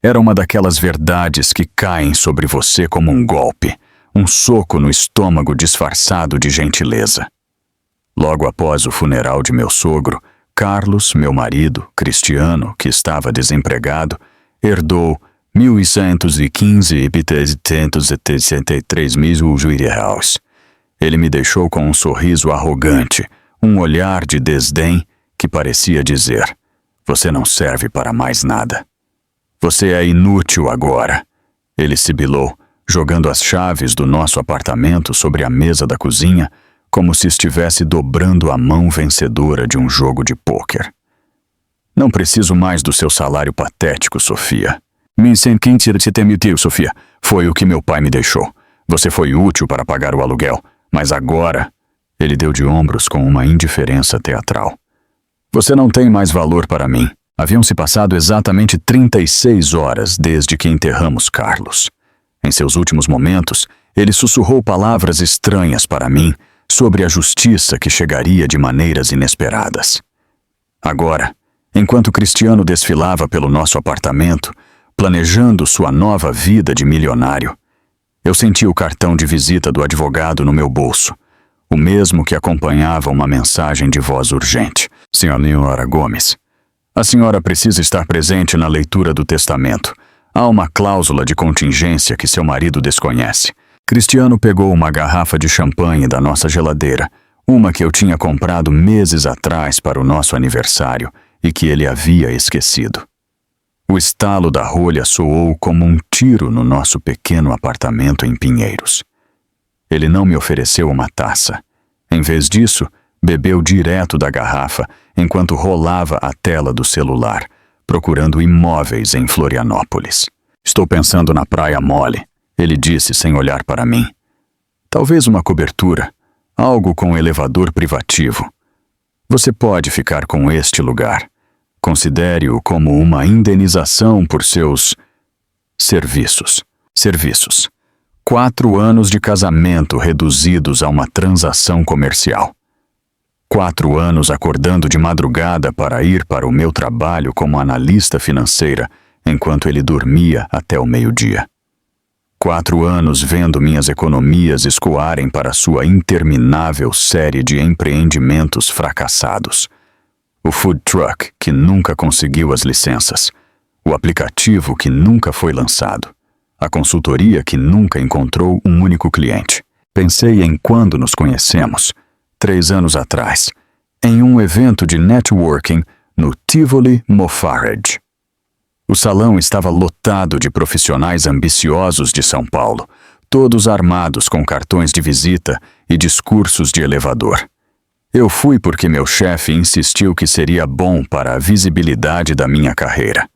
Era uma daquelas verdades que caem sobre você como um golpe, um soco no estômago disfarçado de gentileza. Logo após o funeral de meu sogro, Carlos, meu marido, Cristiano, que estava desempregado, herdou R$1.115.763 Ele me deixou com um sorriso arrogante, um olhar de desdém que parecia dizer: você não serve para mais nada. Você é inútil agora. Ele sibilou, jogando as chaves do nosso apartamento sobre a mesa da cozinha, como se estivesse dobrando a mão vencedora de um jogo de pôquer. Não preciso mais do seu salário patético, Sofia. Sofia, foi o que meu pai me deixou. Você foi útil para pagar o aluguel, mas agora... Ele deu de ombros com uma indiferença teatral. Você não tem mais valor para mim. Haviam se passado exatamente 36 horas desde que enterramos Carlos. Em seus últimos momentos, ele sussurrou palavras estranhas para mim sobre a justiça que chegaria de maneiras inesperadas. Agora, enquanto Cristiano desfilava pelo nosso apartamento, planejando sua nova vida de milionário, eu senti o cartão de visita do advogado no meu bolso, o mesmo que acompanhava uma mensagem de voz urgente. Senhora Gomes, a senhora precisa estar presente na leitura do testamento. Há uma cláusula de contingência que seu marido desconhece. Cristiano pegou uma garrafa de champanhe da nossa geladeira, uma que eu tinha comprado meses atrás para o nosso aniversário e que ele havia esquecido. O estalo da rolha soou como um tiro no nosso pequeno apartamento em Pinheiros. Ele não me ofereceu uma taça. Em vez disso, bebeu direto da garrafa enquanto rolava a tela do celular, procurando imóveis em Florianópolis. Estou pensando na Praia Mole, ele disse sem olhar para mim. Talvez uma cobertura, algo com elevador privativo. Você pode ficar com este lugar. Considere-o como uma indenização por seus serviços. 4 anos de casamento reduzidos a uma transação comercial. 4 anos acordando de madrugada para ir para o meu trabalho como analista financeira, enquanto ele dormia até o meio-dia. 4 anos vendo minhas economias escoarem para sua interminável série de empreendimentos fracassados. O food truck que nunca conseguiu as licenças. O aplicativo que nunca foi lançado. A consultoria que nunca encontrou um único cliente. Pensei em quando nos conhecemos, 3 anos atrás, em um evento de networking no Tivoli Mofarage. O salão estava lotado de profissionais ambiciosos de São Paulo, todos armados com cartões de visita e discursos de elevador. Eu fui porque meu chefe insistiu que seria bom para a visibilidade da minha carreira.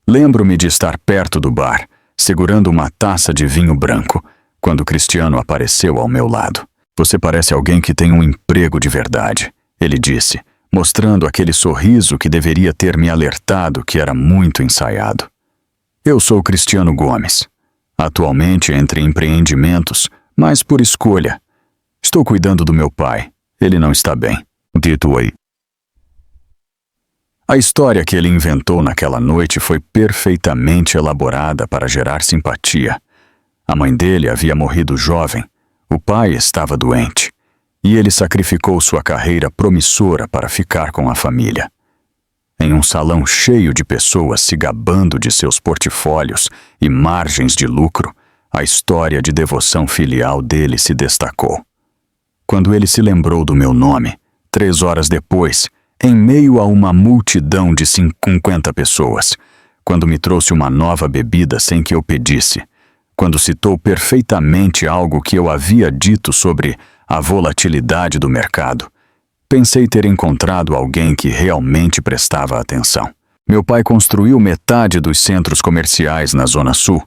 Lembro-me de estar perto do bar, segurando uma taça de vinho branco, quando Cristiano apareceu ao meu lado. Você parece alguém que tem um emprego de verdade, ele disse, mostrando aquele sorriso que deveria ter me alertado que era muito ensaiado. Eu sou Cristiano Gomes, atualmente entre empreendimentos, mas por escolha. Estou cuidando do meu pai, ele não está bem. Dito aí. A história que ele inventou naquela noite foi perfeitamente elaborada para gerar simpatia. A mãe dele havia morrido jovem, o pai estava doente, e ele sacrificou sua carreira promissora para ficar com a família. Em um salão cheio de pessoas se gabando de seus portfólios e margens de lucro, a história de devoção filial dele se destacou. Quando ele se lembrou do meu nome, 3 horas depois, em meio a uma multidão de 50 pessoas, quando me trouxe uma nova bebida sem que eu pedisse, quando citou perfeitamente algo que eu havia dito sobre a volatilidade do mercado, pensei ter encontrado alguém que realmente prestava atenção. Meu pai construiu metade dos centros comerciais na Zona Sul.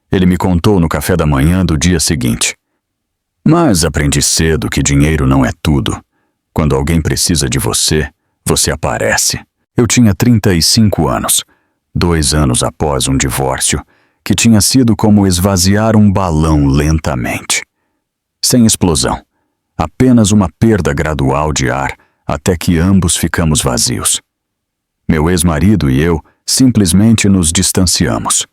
Ele me contou no café da manhã do dia seguinte. Mas aprendi cedo que dinheiro não é tudo. Quando alguém precisa de você, você aparece. Eu tinha 35 anos, 2 anos após um divórcio, que tinha sido como esvaziar um balão lentamente. Sem explosão, apenas uma perda gradual de ar até que ambos ficamos vazios. Meu ex-marido e eu simplesmente nos distanciamos.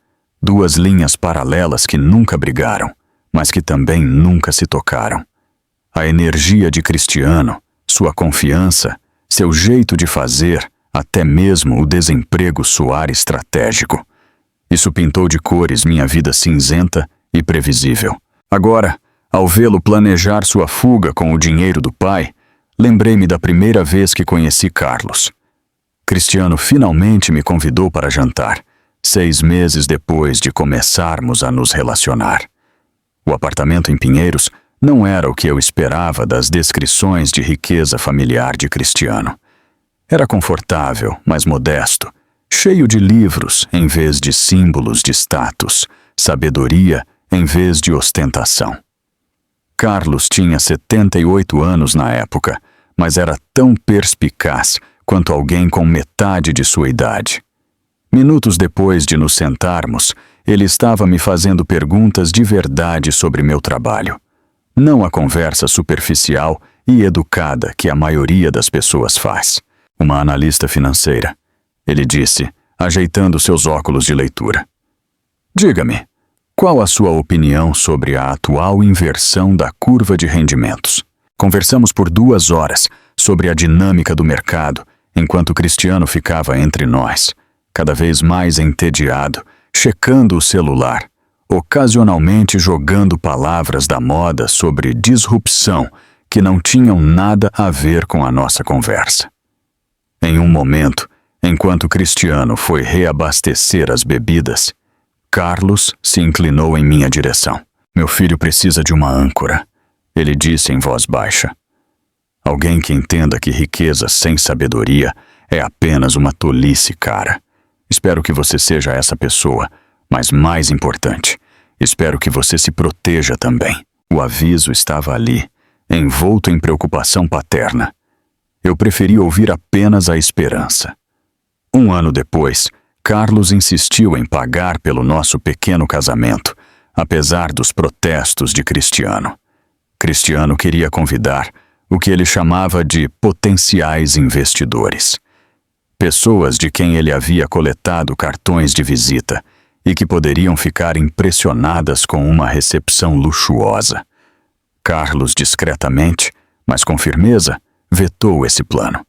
Duas linhas paralelas que nunca brigaram, mas que também nunca se tocaram. A energia de Cristiano, sua confiança, seu jeito de fazer, até mesmo o desemprego soar estratégico. Isso pintou de cores minha vida cinzenta e previsível. Agora, ao vê-lo planejar sua fuga com o dinheiro do pai, lembrei-me da primeira vez que conheci Carlos. Cristiano finalmente me convidou para jantar, 6 meses depois de começarmos a nos relacionar. O apartamento em Pinheiros não era o que eu esperava das descrições de riqueza familiar de Cristiano. Era confortável, mas modesto, cheio de livros em vez de símbolos de status, sabedoria em vez de ostentação. Carlos tinha 78 anos na época, mas era tão perspicaz quanto alguém com metade de sua idade. Minutos depois de nos sentarmos, ele estava me fazendo perguntas de verdade sobre meu trabalho. Não a conversa superficial e educada que a maioria das pessoas faz. Uma analista financeira. Ele disse, ajeitando seus óculos de leitura. Diga-me, qual a sua opinião sobre a atual inversão da curva de rendimentos? Conversamos por 2 horas sobre a dinâmica do mercado, enquanto Cristiano ficava entre nós, cada vez mais entediado, checando o celular, ocasionalmente jogando palavras da moda sobre disrupção que não tinham nada a ver com a nossa conversa. Em um momento, enquanto Cristiano foi reabastecer as bebidas, Carlos se inclinou em minha direção. Meu filho precisa de uma âncora, ele disse em voz baixa. Alguém que entenda que riqueza sem sabedoria é apenas uma tolice, cara. Espero que você seja essa pessoa, mas mais importante, espero que você se proteja também. O aviso estava ali, envolto em preocupação paterna. Eu preferi ouvir apenas a esperança. 1 ano depois, Carlos insistiu em pagar pelo nosso pequeno casamento, apesar dos protestos de Cristiano. Cristiano queria convidar o que ele chamava de potenciais investidores. Pessoas de quem ele havia coletado cartões de visita e que poderiam ficar impressionadas com uma recepção luxuosa. Carlos discretamente, mas com firmeza, vetou esse plano.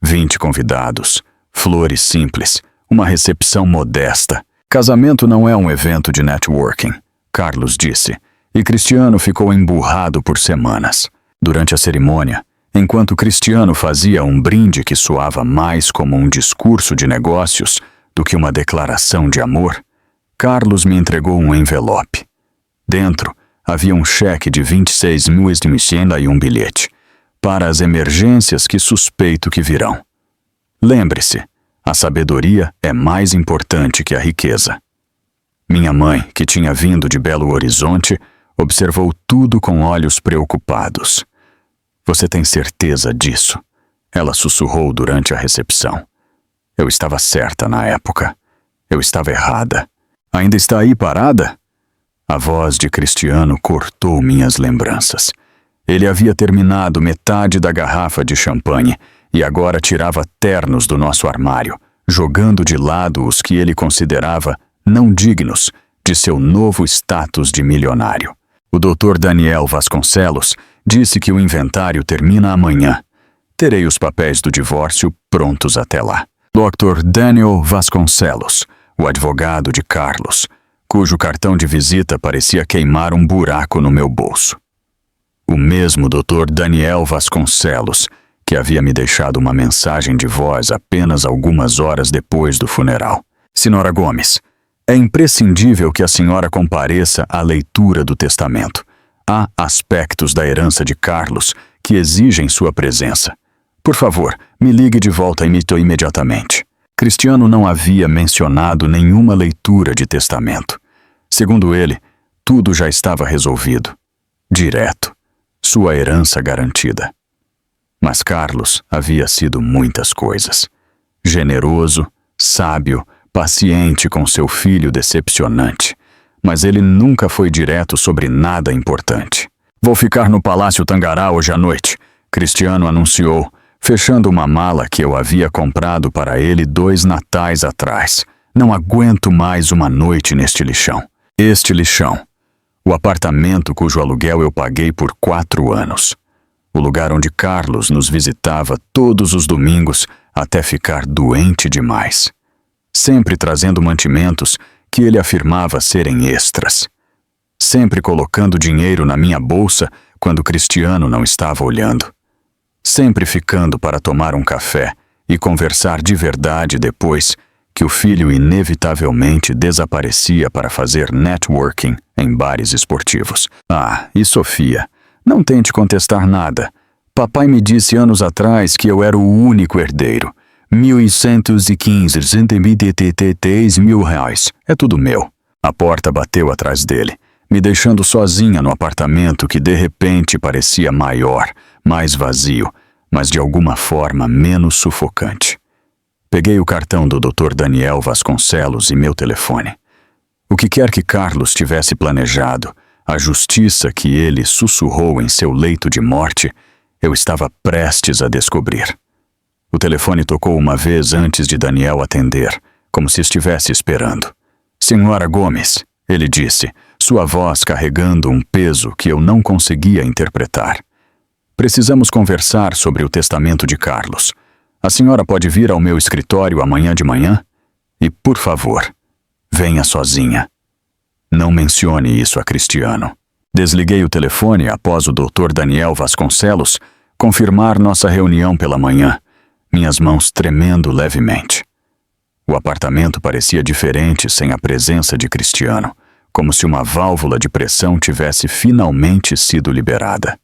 20 convidados, flores simples, uma recepção modesta. Casamento não é um evento de networking, Carlos disse, e Cristiano ficou emburrado por semanas. Durante a cerimônia, enquanto Cristiano fazia um brinde que soava mais como um discurso de negócios do que uma declaração de amor, Carlos me entregou um envelope. Dentro havia um cheque de 26.000 e um bilhete, para as emergências que suspeito que virão. Lembre-se, a sabedoria é mais importante que a riqueza. Minha mãe, que tinha vindo de Belo Horizonte, observou tudo com olhos preocupados. Você tem certeza disso? Ela sussurrou durante a recepção. Eu estava certa na época. Eu estava errada. Ainda está aí parada? A voz de Cristiano cortou minhas lembranças. Ele havia terminado metade da garrafa de champanhe e agora tirava ternos do nosso armário, jogando de lado os que ele considerava não dignos de seu novo status de milionário. O Dr. Daniel Vasconcelos disse que o inventário termina amanhã. Terei os papéis do divórcio prontos até lá. Dr. Daniel Vasconcelos, o advogado de Carlos, cujo cartão de visita parecia queimar um buraco no meu bolso. O mesmo Dr. Daniel Vasconcelos, que havia me deixado uma mensagem de voz apenas algumas horas depois do funeral. Senhora Gomes, é imprescindível que a senhora compareça à leitura do testamento. Há aspectos da herança de Carlos que exigem sua presença. Por favor, me ligue de volta imediatamente. Cristiano não havia mencionado nenhuma leitura de testamento. Segundo ele, tudo já estava resolvido. Direto. Sua herança garantida. Mas Carlos havia sido muitas coisas. Generoso, sábio, paciente com seu filho decepcionante. Mas ele nunca foi direto sobre nada importante. Vou ficar no Palácio Tangará hoje à noite, Cristiano anunciou, fechando uma mala que eu havia comprado para ele 2 natais atrás, Não aguento mais uma noite neste lixão. Este lixão. O apartamento cujo aluguel eu paguei por 4 anos. O lugar onde Carlos nos visitava todos os domingos até ficar doente demais. Sempre trazendo mantimentos que ele afirmava serem extras. Sempre colocando dinheiro na minha bolsa quando Cristiano não estava olhando. Sempre ficando para tomar um café e conversar de verdade depois que o filho inevitavelmente desaparecia para fazer networking em bares esportivos. Ah, e Sofia, não tente contestar nada. Papai me disse anos atrás que eu era o único herdeiro. 1.115, 133 mil reais. É tudo meu. A porta bateu atrás dele, me deixando sozinha no apartamento que de repente parecia maior, mais vazio, mas de alguma forma menos sufocante. Peguei o cartão do Dr. Daniel Vasconcelos e meu telefone. O que quer que Carlos tivesse planejado, a justiça que ele sussurrou em seu leito de morte, eu estava prestes a descobrir. O telefone tocou uma vez antes de Daniel atender, como se estivesse esperando. Senhora Gomes, ele disse, sua voz carregando um peso que eu não conseguia interpretar. Precisamos conversar sobre o testamento de Carlos. A senhora pode vir ao meu escritório amanhã de manhã? E, por favor, venha sozinha. Não mencione isso a Cristiano. Desliguei o telefone após o Dr. Daniel Vasconcelos confirmar nossa reunião pela manhã, minhas mãos tremendo levemente. O apartamento parecia diferente sem a presença de Cristiano, como se uma válvula de pressão tivesse finalmente sido liberada.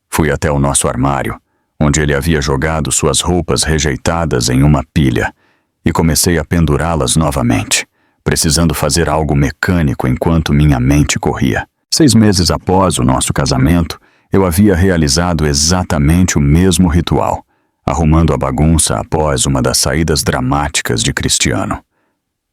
Fui até o nosso armário, onde ele havia jogado suas roupas rejeitadas em uma pilha, e comecei a pendurá-las novamente, precisando fazer algo mecânico enquanto minha mente corria. 6 meses após o nosso casamento, eu havia realizado exatamente o mesmo ritual, arrumando a bagunça após uma das saídas dramáticas de Cristiano.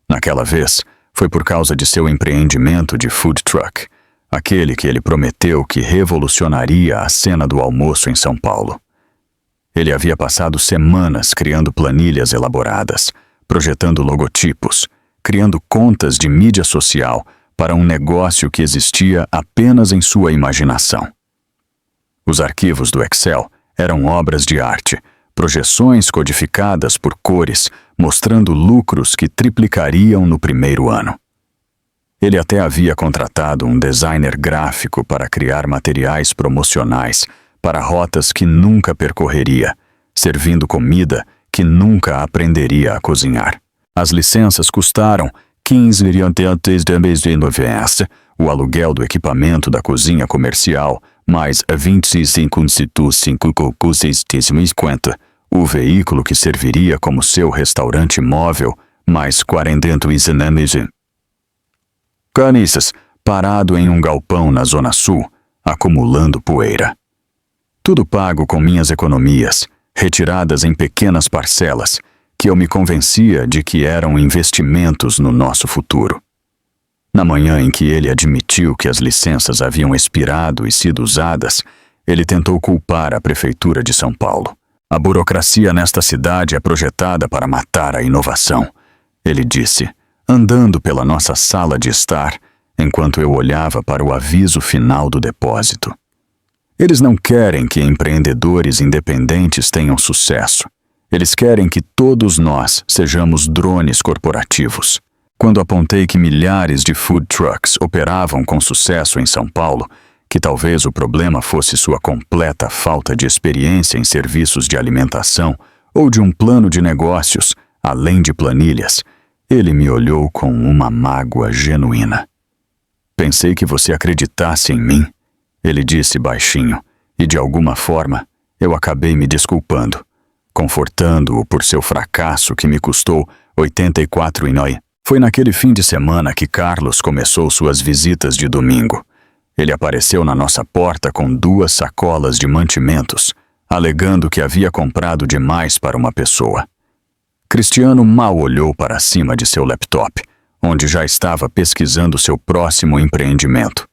Naquela vez, foi por causa de seu empreendimento de food truck, aquele que ele prometeu que revolucionaria a cena do almoço em São Paulo. Ele havia passado semanas criando planilhas elaboradas, projetando logotipos, criando contas de mídia social para um negócio que existia apenas em sua imaginação. Os arquivos do Excel eram obras de arte, projeções codificadas por cores, mostrando lucros que triplicariam no primeiro ano. Ele até havia contratado um designer gráfico para criar materiais promocionais para rotas que nunca percorreria, servindo comida que nunca aprenderia a cozinhar. As licenças custaram 15 milhões de mês de novembro, o aluguel do equipamento da cozinha comercial, mais 25,650, o veículo que serviria como seu restaurante móvel, mais 49,9. Caniças, parado em um galpão na Zona Sul, acumulando poeira. Tudo pago com minhas economias, retiradas em pequenas parcelas, que eu me convencia de que eram investimentos no nosso futuro. Na manhã em que ele admitiu que as licenças haviam expirado e sido usadas, ele tentou culpar a Prefeitura de São Paulo. A burocracia nesta cidade é projetada para matar a inovação, ele disse, andando pela nossa sala de estar, enquanto eu olhava para o aviso final do depósito. Eles não querem que empreendedores independentes tenham sucesso. Eles querem que todos nós sejamos drones corporativos. Quando apontei que milhares de food trucks operavam com sucesso em São Paulo, que talvez o problema fosse sua completa falta de experiência em serviços de alimentação ou de um plano de negócios, além de planilhas, ele me olhou com uma mágoa genuína. Pensei que você acreditasse em mim, ele disse baixinho, e de alguma forma eu acabei me desculpando, confortando-o por seu fracasso que me custou 84,9. Foi naquele fim de semana que Carlos começou suas visitas de domingo. Ele apareceu na nossa porta com 2 sacolas de mantimentos, alegando que havia comprado demais para uma pessoa. Cristiano mal olhou para cima de seu laptop, onde já estava pesquisando seu próximo empreendimento,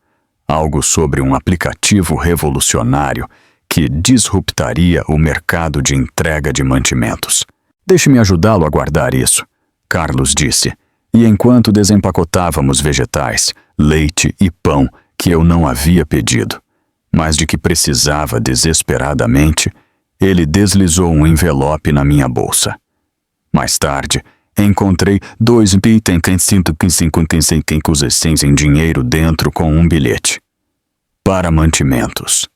algo sobre um aplicativo revolucionário que disruptaria o mercado de entrega de mantimentos. Deixe-me ajudá-lo a guardar isso. Carlos disse, e enquanto desempacotávamos vegetais, leite e pão que eu não havia pedido, mas de que precisava desesperadamente, ele deslizou um envelope na minha bolsa. Mais tarde, encontrei 2.555 em dinheiro dentro com um bilhete. Para mantimentos.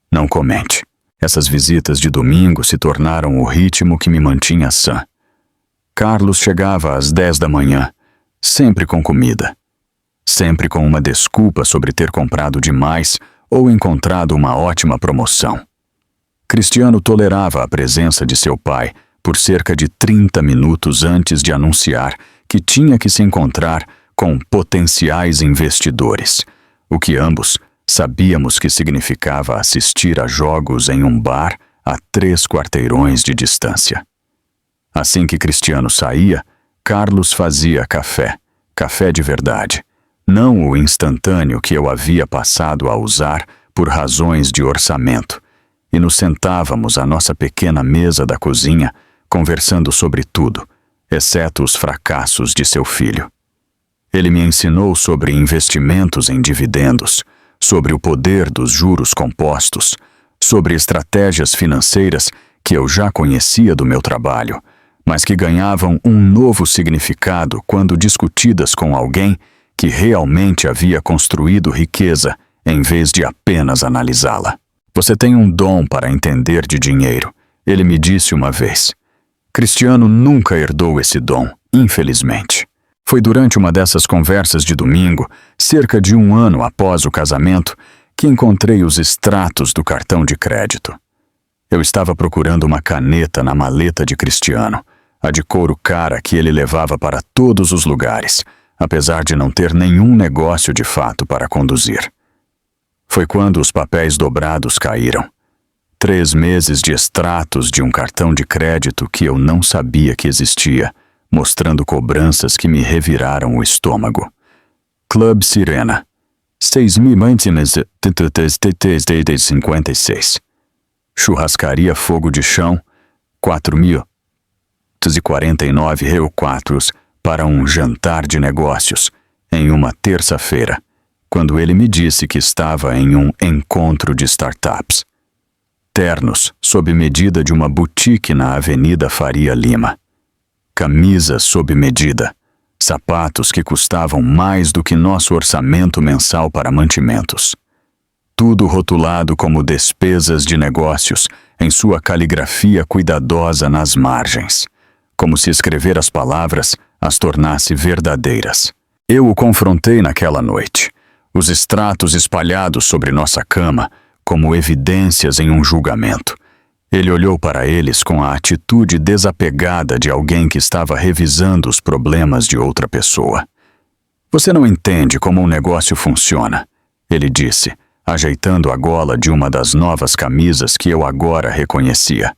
Não comente. Essas visitas de domingo se tornaram o ritmo que me mantinha sã. Carlos chegava às 10 da manhã, sempre com comida. Sempre com uma desculpa sobre ter comprado demais ou encontrado uma ótima promoção. Cristiano tolerava a presença de seu pai por cerca de 30 minutos antes de anunciar que tinha que se encontrar com potenciais investidores, o que ambos sabíamos que significava assistir a jogos em um bar a 3 quarteirões de distância. Assim que Cristiano saía, Carlos fazia café de verdade, não o instantâneo que eu havia passado a usar por razões de orçamento, e nos sentávamos à nossa pequena mesa da cozinha, conversando sobre tudo, exceto os fracassos de seu filho. Ele me ensinou sobre investimentos em dividendos, sobre o poder dos juros compostos, sobre estratégias financeiras que eu já conhecia do meu trabalho, mas que ganhavam um novo significado quando discutidas com alguém que realmente havia construído riqueza em vez de apenas analisá-la. Você tem um dom para entender de dinheiro, ele me disse uma vez. Cristiano nunca herdou esse dom, infelizmente. Foi durante uma dessas conversas de domingo, cerca de 1 ano após o casamento, que encontrei os extratos do cartão de crédito. Eu estava procurando uma caneta na maleta de Cristiano, a de couro cara que ele levava para todos os lugares, apesar de não ter nenhum negócio de fato para conduzir. Foi quando os papéis dobrados caíram. 3 meses de extratos de um cartão de crédito que eu não sabia que existia, mostrando cobranças que me reviraram o estômago. Club Sirena, 6.056. Churrascaria Fogo de Chão, 4.049 para um jantar de negócios, em uma terça-feira, quando ele me disse que estava em um encontro de startups. Ternos, sob medida de uma boutique na Avenida Faria Lima. Camisas sob medida. Sapatos que custavam mais do que nosso orçamento mensal para mantimentos. Tudo rotulado como despesas de negócios, em sua caligrafia cuidadosa nas margens, como se escrever as palavras as tornasse verdadeiras. Eu o confrontei naquela noite. Os extratos espalhados sobre nossa cama, como evidências em um julgamento. Ele olhou para eles com a atitude desapegada de alguém que estava revisando os problemas de outra pessoa. Você não entende como um negócio funciona, ele disse, ajeitando a gola de uma das novas camisas que eu agora reconhecia.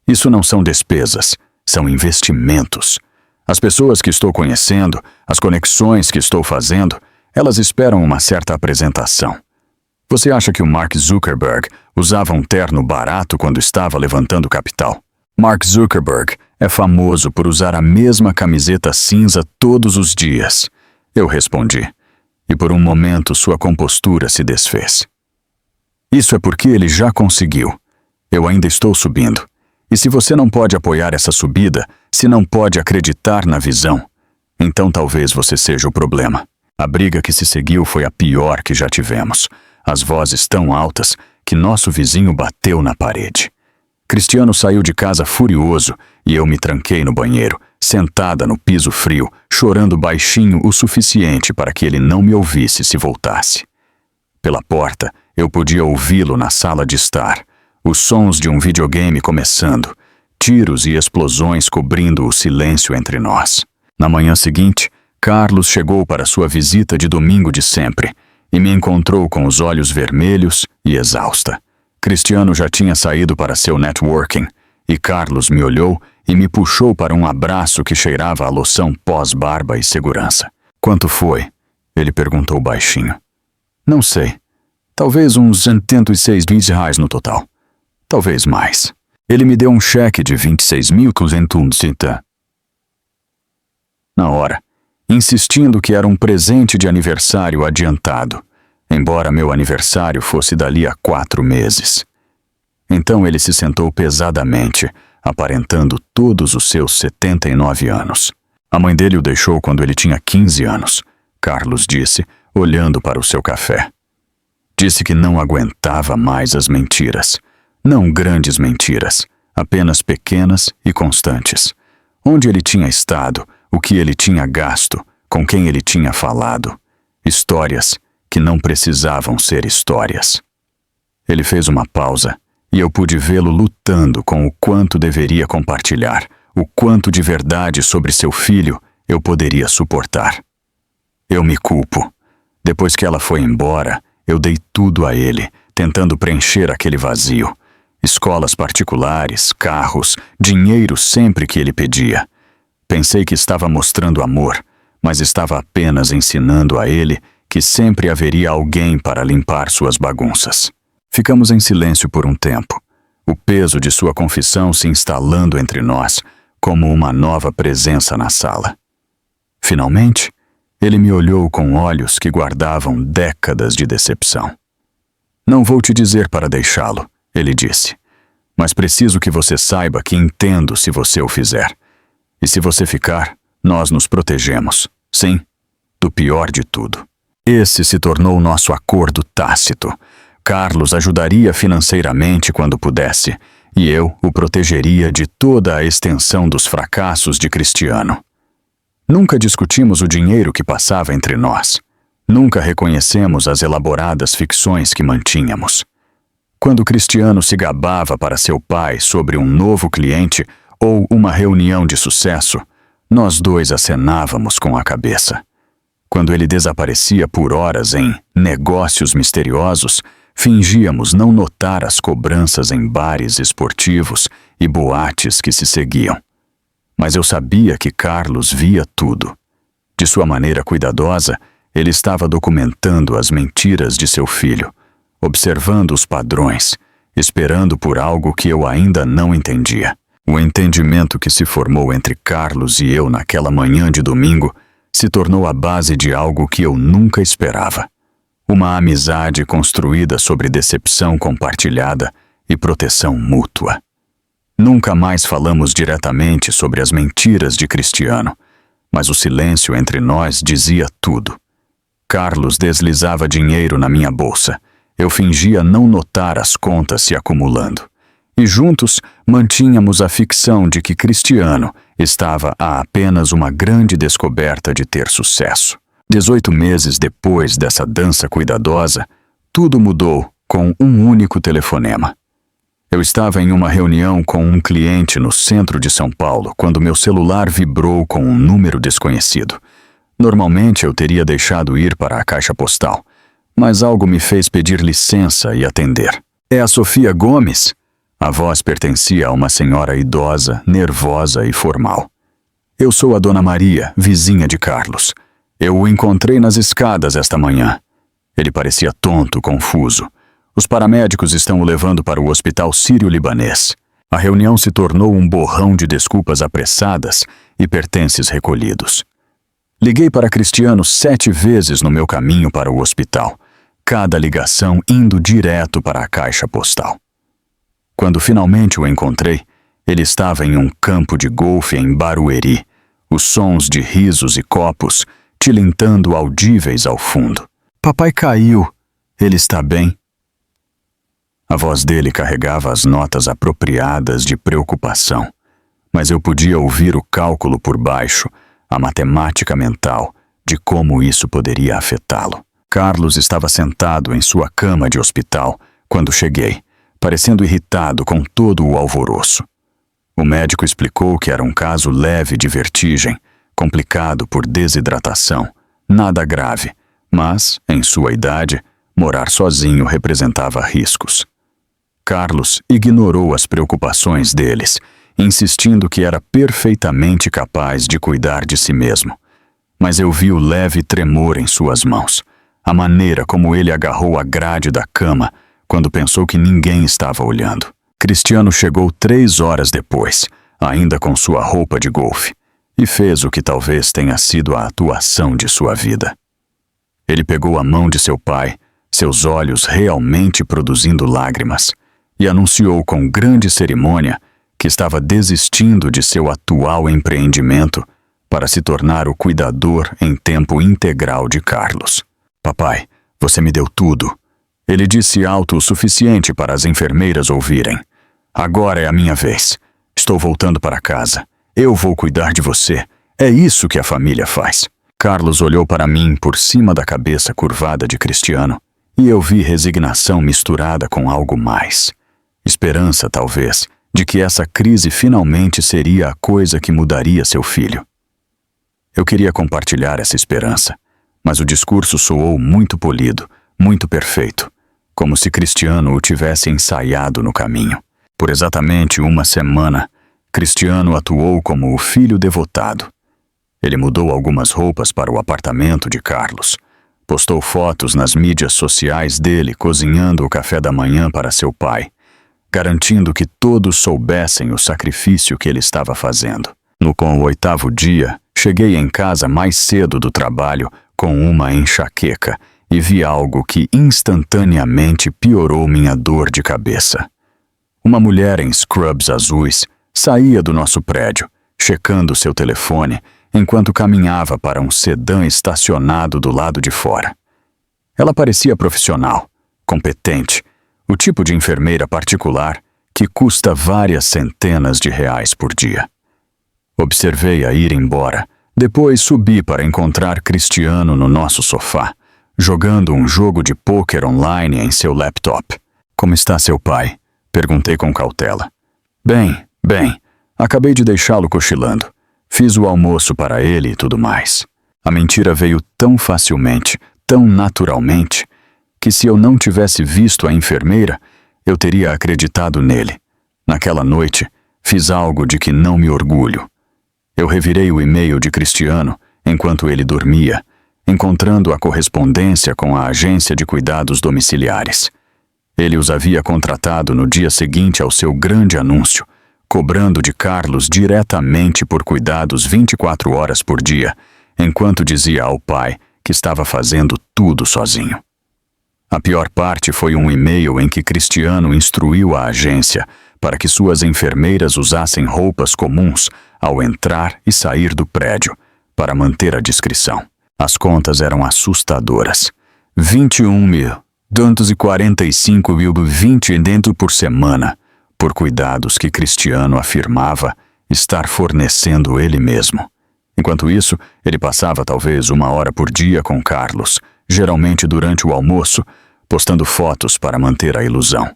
Isso não são despesas, são investimentos. As pessoas que estou conhecendo, as conexões que estou fazendo, elas esperam uma certa apresentação. Você acha que o Mark Zuckerberg usava um terno barato quando estava levantando capital? Mark Zuckerberg é famoso por usar a mesma camiseta cinza todos os dias. Eu respondi, e por um momento sua compostura se desfez. Isso é porque ele já conseguiu. Eu ainda estou subindo. E se você não pode apoiar essa subida, se não pode acreditar na visão, então talvez você seja o problema. A briga que se seguiu foi a pior que já tivemos. As vozes tão altas que nosso vizinho bateu na parede. Cristiano saiu de casa furioso e eu me tranquei no banheiro, sentada no piso frio, chorando baixinho o suficiente para que ele não me ouvisse se voltasse. Pela porta, eu podia ouvi-lo na sala de estar, os sons de um videogame começando, tiros e explosões cobrindo o silêncio entre nós. Na manhã seguinte, Carlos chegou para sua visita de domingo de sempre e me encontrou com os olhos vermelhos e exausta. Cristiano já tinha saído para seu networking e Carlos me olhou e me puxou para um abraço que cheirava a loção pós-barba e segurança. Quanto foi? Ele perguntou baixinho. Não sei. Talvez uns R$86.000 no total. Talvez mais. Ele me deu um cheque de 26.230. na hora, insistindo que era um presente de aniversário adiantado, embora meu aniversário fosse dali a 4 meses. Então ele se sentou pesadamente, aparentando todos os seus 79 anos. A mãe dele o deixou quando ele tinha 15 anos, Carlos disse, olhando para o seu café. Disse que não aguentava mais as mentiras. Não grandes mentiras, apenas pequenas e constantes. Onde ele tinha estado, o que ele tinha gasto, com quem ele tinha falado. Histórias que não precisavam ser histórias. Ele fez uma pausa e eu pude vê-lo lutando com o quanto deveria compartilhar, o quanto de verdade sobre seu filho eu poderia suportar. Eu me culpo. Depois que ela foi embora, eu dei tudo a ele, tentando preencher aquele vazio. Escolas particulares, carros, dinheiro sempre que ele pedia. Pensei que estava mostrando amor, mas estava apenas ensinando a ele que sempre haveria alguém para limpar suas bagunças. Ficamos em silêncio por um tempo, o peso de sua confissão se instalando entre nós como uma nova presença na sala. Finalmente, ele me olhou com olhos que guardavam décadas de decepção. Não vou te dizer para deixá-lo, ele disse, mas preciso que você saiba que entendo se você o fizer. E se você ficar, nós nos protegemos, sim, do pior de tudo. Esse se tornou nosso acordo tácito. Carlos ajudaria financeiramente quando pudesse, e eu o protegeria de toda a extensão dos fracassos de Cristiano. Nunca discutimos o dinheiro que passava entre nós. Nunca reconhecemos as elaboradas ficções que mantínhamos. Quando Cristiano se gabava para seu pai sobre um novo cliente ou uma reunião de sucesso, nós dois acenávamos com a cabeça. Quando ele desaparecia por horas em negócios misteriosos, fingíamos não notar as cobranças em bares esportivos e boates que se seguiam. Mas eu sabia que Carlos via tudo. De sua maneira cuidadosa, ele estava documentando as mentiras de seu filho, observando os padrões, esperando por algo que eu ainda não entendia. O entendimento que se formou entre Carlos e eu naquela manhã de domingo se tornou a base de algo que eu nunca esperava. Uma amizade construída sobre decepção compartilhada e proteção mútua. Nunca mais falamos diretamente sobre as mentiras de Cristiano, mas o silêncio entre nós dizia tudo. Carlos deslizava dinheiro na minha bolsa. Eu fingia não notar as contas se acumulando. E juntos mantínhamos a ficção de que Cristiano estava a apenas uma grande descoberta de ter sucesso. 18 meses depois dessa dança cuidadosa, tudo mudou com um único telefonema. Eu estava em uma reunião com um cliente no centro de São Paulo quando meu celular vibrou com um número desconhecido. Normalmente eu teria deixado ir para a caixa postal, mas algo me fez pedir licença e atender. É a Sofia Gomes? A voz pertencia a uma senhora idosa, nervosa e formal. Eu sou a Dona Maria, vizinha de Carlos. Eu o encontrei nas escadas esta manhã. Ele parecia tonto, confuso. Os paramédicos estão o levando para o hospital sírio-libanês. A reunião se tornou um borrão de desculpas apressadas e pertences recolhidos. Liguei para Cristiano 7 vezes no meu caminho para o hospital, cada ligação indo direto para a caixa postal. Quando finalmente o encontrei, ele estava em um campo de golfe em Barueri, os sons de risos e copos tilintando audíveis ao fundo. Papai caiu. Ele está bem? A voz dele carregava as notas apropriadas de preocupação, mas eu podia ouvir o cálculo por baixo, a matemática mental de como isso poderia afetá-lo. Carlos estava sentado em sua cama de hospital quando cheguei, parecendo irritado com todo o alvoroço. O médico explicou que era um caso leve de vertigem, complicado por desidratação, nada grave, mas, em sua idade, morar sozinho representava riscos. Carlos ignorou as preocupações deles, insistindo que era perfeitamente capaz de cuidar de si mesmo. Mas eu vi o leve tremor em suas mãos, a maneira como ele agarrou a grade da cama quando pensou que ninguém estava olhando. Cristiano chegou 3 horas depois, ainda com sua roupa de golfe. e fez o que talvez tenha sido a atuação de sua vida. Ele pegou a mão de seu pai, seus olhos realmente produzindo lágrimas, e anunciou com grande cerimônia que estava desistindo de seu atual empreendimento para se tornar o cuidador em tempo integral de Carlos. Papai, você me deu tudo. Ele disse alto o suficiente para as enfermeiras ouvirem. Agora é a minha vez. Estou voltando para casa. Eu vou cuidar de você. É isso que a família faz. Carlos olhou para mim por cima da cabeça curvada de Cristiano e eu vi resignação misturada com algo mais. Esperança, talvez, de que essa crise finalmente seria a coisa que mudaria seu filho. Eu queria compartilhar essa esperança, mas o discurso soou muito polido, muito perfeito, como se Cristiano o tivesse ensaiado no caminho. Por exatamente uma semana, Cristiano atuou como o filho devotado. Ele mudou algumas roupas para o apartamento de Carlos, postou fotos nas mídias sociais dele cozinhando o café da manhã para seu pai, garantindo que todos soubessem o sacrifício que ele estava fazendo. Com o 8º dia, cheguei em casa mais cedo do trabalho com uma enxaqueca e vi algo que instantaneamente piorou minha dor de cabeça. Uma mulher em scrubs azuis saía do nosso prédio, checando seu telefone, enquanto caminhava para um sedã estacionado do lado de fora. Ela parecia profissional, competente, o tipo de enfermeira particular que custa várias centenas de reais por dia. Observei-a ir embora, depois subi para encontrar Cristiano no nosso sofá, jogando um jogo de pôquer online em seu laptop. Como está seu pai? Perguntei com cautela. Bem, acabei de deixá-lo cochilando. Fiz o almoço para ele e tudo mais. A mentira veio tão facilmente, tão naturalmente, que se eu não tivesse visto a enfermeira, eu teria acreditado nele. Naquela noite, fiz algo de que não me orgulho. Eu revirei o e-mail de Cristiano enquanto ele dormia, encontrando a correspondência com a agência de cuidados domiciliares. Ele os havia contratado no dia seguinte ao seu grande anúncio, cobrando de Carlos diretamente por cuidados 24 horas por dia, enquanto dizia ao pai que estava fazendo tudo sozinho. A pior parte foi um e-mail em que Cristiano instruiu a agência para que suas enfermeiras usassem roupas comuns ao entrar e sair do prédio, para manter a discrição. As contas eram assustadoras. 21.245,20 dentro por semana, por cuidados que Cristiano afirmava estar fornecendo ele mesmo. Enquanto isso, ele passava talvez 1 hora por dia com Carlos, geralmente durante o almoço, postando fotos para manter a ilusão.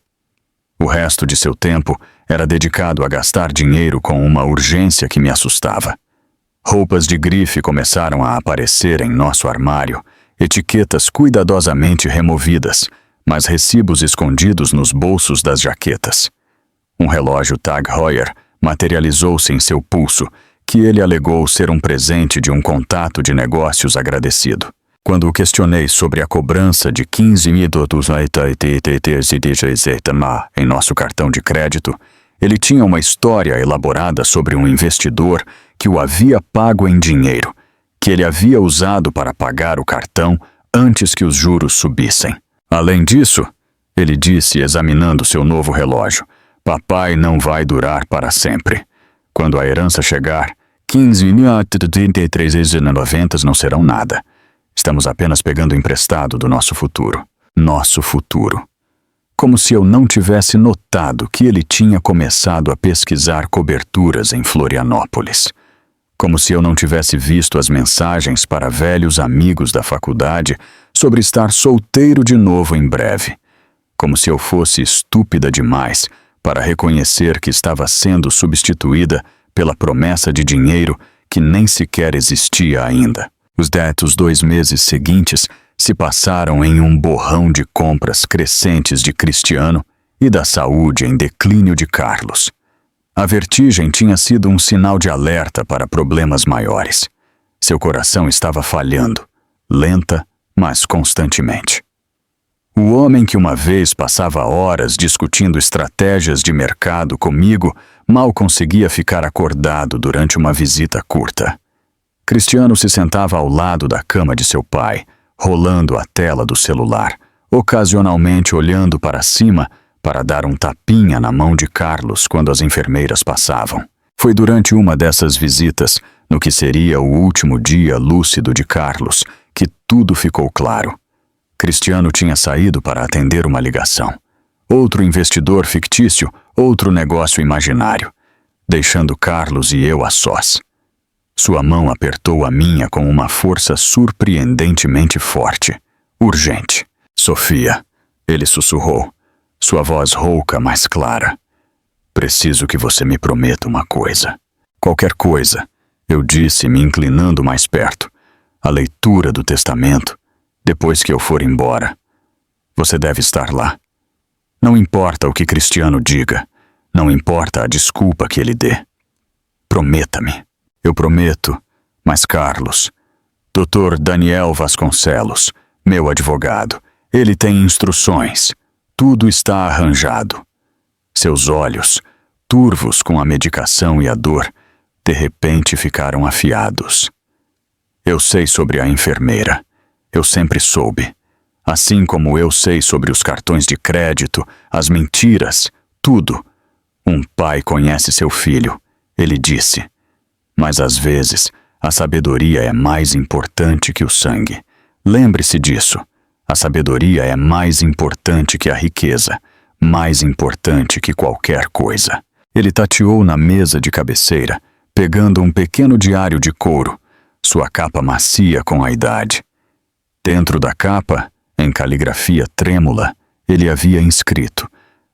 O resto de seu tempo era dedicado a gastar dinheiro com uma urgência que me assustava. Roupas de grife começaram a aparecer em nosso armário, etiquetas cuidadosamente removidas, mas recibos escondidos nos bolsos das jaquetas. Um relógio Tag Heuer materializou-se em seu pulso, que ele alegou ser um presente de um contato de negócios agradecido. Quando o questionei sobre a cobrança de 15.000 em nosso cartão de crédito, ele tinha uma história elaborada sobre um investidor que o havia pago em dinheiro, que ele havia usado para pagar o cartão antes que os juros subissem. Além disso, ele disse examinando seu novo relógio, papai não vai durar para sempre. Quando a herança chegar, 15.033,90 não serão nada. Estamos apenas pegando emprestado do nosso futuro. Nosso futuro. Como se eu não tivesse notado que ele tinha começado a pesquisar coberturas em Florianópolis. Como se eu não tivesse visto as mensagens para velhos amigos da faculdade sobre estar solteiro de novo em breve. Como se eu fosse estúpida demais para reconhecer que estava sendo substituída pela promessa de dinheiro que nem sequer existia ainda. Os 2 meses seguintes se passaram em um borrão de compras crescentes de Cristiano e da saúde em declínio de Carlos. A vertigem tinha sido um sinal de alerta para problemas maiores. Seu coração estava falhando, lenta, mas constantemente. O homem que uma vez passava horas discutindo estratégias de mercado comigo mal conseguia ficar acordado durante uma visita curta. Cristiano se sentava ao lado da cama de seu pai, rolando a tela do celular, ocasionalmente olhando para cima para dar um tapinha na mão de Carlos quando as enfermeiras passavam. Foi durante uma dessas visitas, no que seria o último dia lúcido de Carlos, que tudo ficou claro. Cristiano tinha saído para atender uma ligação. Outro investidor fictício, outro negócio imaginário, deixando Carlos e eu a sós. Sua mão apertou a minha com uma força surpreendentemente forte, urgente. Sofia, ele sussurrou, sua voz rouca, mas clara. Preciso que você me prometa uma coisa. Qualquer coisa, eu disse, me inclinando mais perto. A leitura do testamento, depois que eu for embora. Você deve estar lá. Não importa o que Cristiano diga, não importa a desculpa que ele dê. Prometa-me. Eu prometo, mas Carlos, Dr. Daniel Vasconcelos, meu advogado, ele tem instruções. Tudo está arranjado. Seus olhos, turvos com a medicação e a dor, de repente ficaram afiados. Eu sei sobre a enfermeira. Eu sempre soube. Assim como eu sei sobre os cartões de crédito, as mentiras, tudo. Um pai conhece seu filho, ele disse. Mas às vezes, a sabedoria é mais importante que o sangue. Lembre-se disso. A sabedoria é mais importante que a riqueza, mais importante que qualquer coisa. Ele tateou na mesa de cabeceira, pegando um pequeno diário de couro, sua capa macia com a idade. Dentro da capa, em caligrafia trêmula, ele havia inscrito: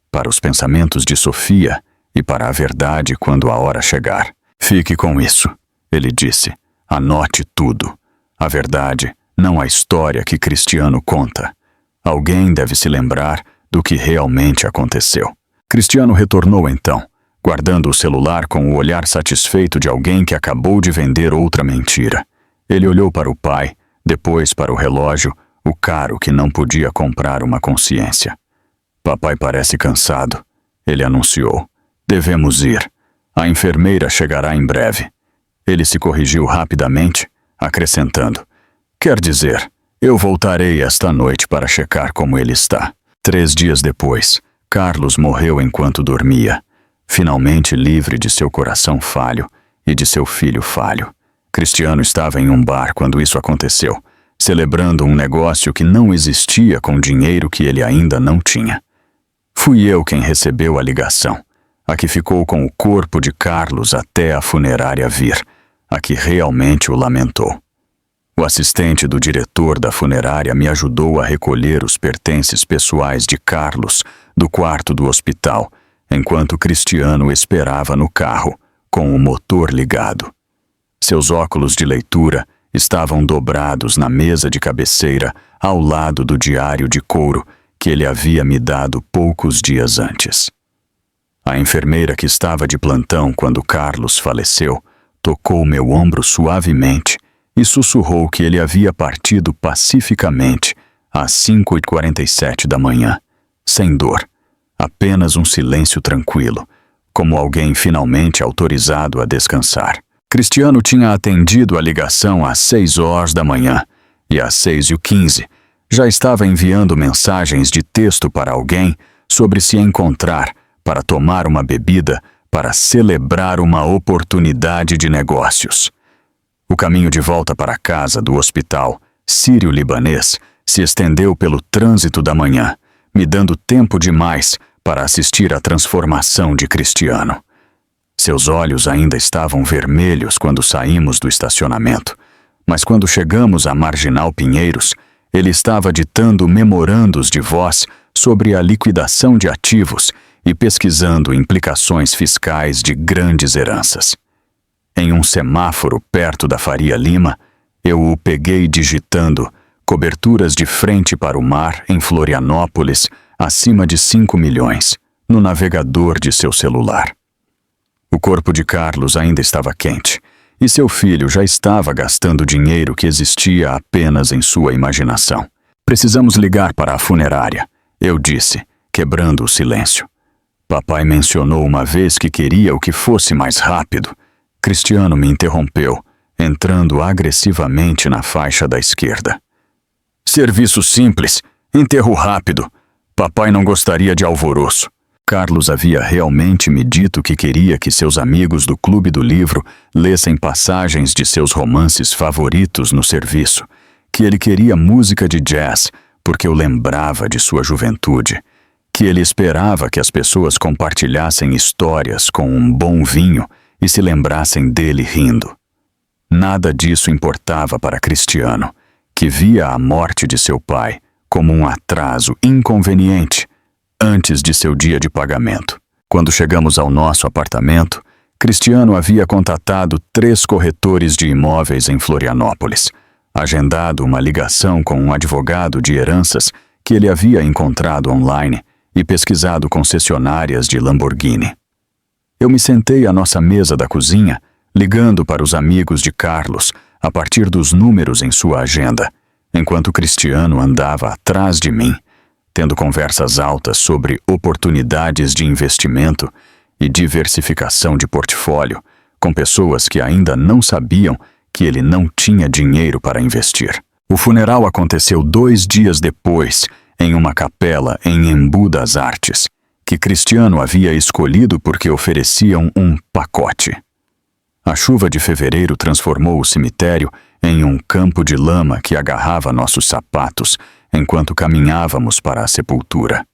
para os pensamentos de Sofia e para a verdade quando a hora chegar. Fique com isso, ele disse. Anote tudo. A verdade, não a história que Cristiano conta. Alguém deve se lembrar do que realmente aconteceu. Cristiano retornou então, guardando o celular com o olhar satisfeito de alguém que acabou de vender outra mentira. Ele olhou para o pai, depois para o relógio, o caro que não podia comprar uma consciência. Papai parece cansado, ele anunciou. Devemos ir. A enfermeira chegará em breve. Ele se corrigiu rapidamente, acrescentando: quer dizer, eu voltarei esta noite para checar como ele está. 3 dias depois, Carlos morreu enquanto dormia, finalmente livre de seu coração falho e de seu filho falho. Cristiano estava em um bar quando isso aconteceu, celebrando um negócio que não existia com dinheiro que ele ainda não tinha. Fui eu quem recebeu a ligação, a que ficou com o corpo de Carlos até a funerária vir, a que realmente o lamentou. O assistente do diretor da funerária me ajudou a recolher os pertences pessoais de Carlos do quarto do hospital, enquanto Cristiano esperava no carro, com o motor ligado. Seus óculos de leitura estavam dobrados na mesa de cabeceira ao lado do diário de couro que ele havia me dado poucos dias antes. A enfermeira que estava de plantão quando Carlos faleceu tocou meu ombro suavemente e sussurrou que ele havia partido pacificamente às 5h47 da manhã, sem dor, apenas um silêncio tranquilo, como alguém finalmente autorizado a descansar. Cristiano tinha atendido a ligação às 6h da manhã e às 6h15 já estava enviando mensagens de texto para alguém sobre se encontrar para tomar uma bebida para celebrar uma oportunidade de negócios. O caminho de volta para casa do hospital sírio-libanês se estendeu pelo trânsito da manhã, me dando tempo demais para assistir à transformação de Cristiano. Seus olhos ainda estavam vermelhos quando saímos do estacionamento, mas quando chegamos à Marginal Pinheiros, ele estava ditando memorandos de voz sobre a liquidação de ativos e pesquisando implicações fiscais de grandes heranças. Em um semáforo perto da Faria Lima, eu o peguei digitando coberturas de frente para o mar em Florianópolis acima de 5 milhões no navegador de seu celular. O corpo de Carlos ainda estava quente e seu filho já estava gastando dinheiro que existia apenas em sua imaginação. Precisamos ligar para a funerária, eu disse, quebrando o silêncio. Papai mencionou uma vez que queria o que fosse mais rápido. Cristiano me interrompeu, entrando agressivamente na faixa da esquerda. Serviço simples, enterro rápido. Papai não gostaria de alvoroço. Carlos havia realmente me dito que queria que seus amigos do Clube do Livro lessem passagens de seus romances favoritos no serviço, que ele queria música de jazz, porque o lembrava de sua juventude, que ele esperava que as pessoas compartilhassem histórias com um bom vinho e se lembrassem dele rindo. Nada disso importava para Cristiano, que via a morte de seu pai como um atraso inconveniente antes de seu dia de pagamento. Quando chegamos ao nosso apartamento, Cristiano havia contatado 3 corretores de imóveis em Florianópolis, agendado uma ligação com um advogado de heranças que ele havia encontrado online e pesquisado concessionárias de Lamborghini. Eu me sentei à nossa mesa da cozinha, ligando para os amigos de Carlos a partir dos números em sua agenda, enquanto Cristiano andava atrás de mim, tendo conversas altas sobre oportunidades de investimento e diversificação de portfólio, com pessoas que ainda não sabiam que ele não tinha dinheiro para investir. O funeral aconteceu 2 dias depois, em uma capela em Embu das Artes, que Cristiano havia escolhido porque ofereciam um pacote. A chuva de fevereiro transformou o cemitério em um campo de lama que agarrava nossos sapatos enquanto caminhávamos para a sepultura.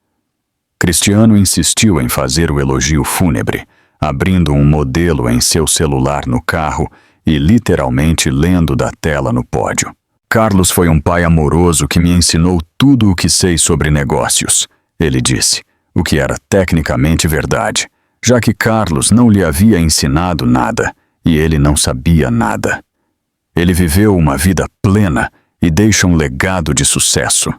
Cristiano insistiu em fazer o elogio fúnebre, abrindo um modelo em seu celular no carro e literalmente lendo da tela no pódio. Carlos foi um pai amoroso que me ensinou tudo o que sei sobre negócios, ele disse, o que era tecnicamente verdade, já que Carlos não lhe havia ensinado nada e ele não sabia nada. Ele viveu uma vida plena e deixa um legado de sucesso.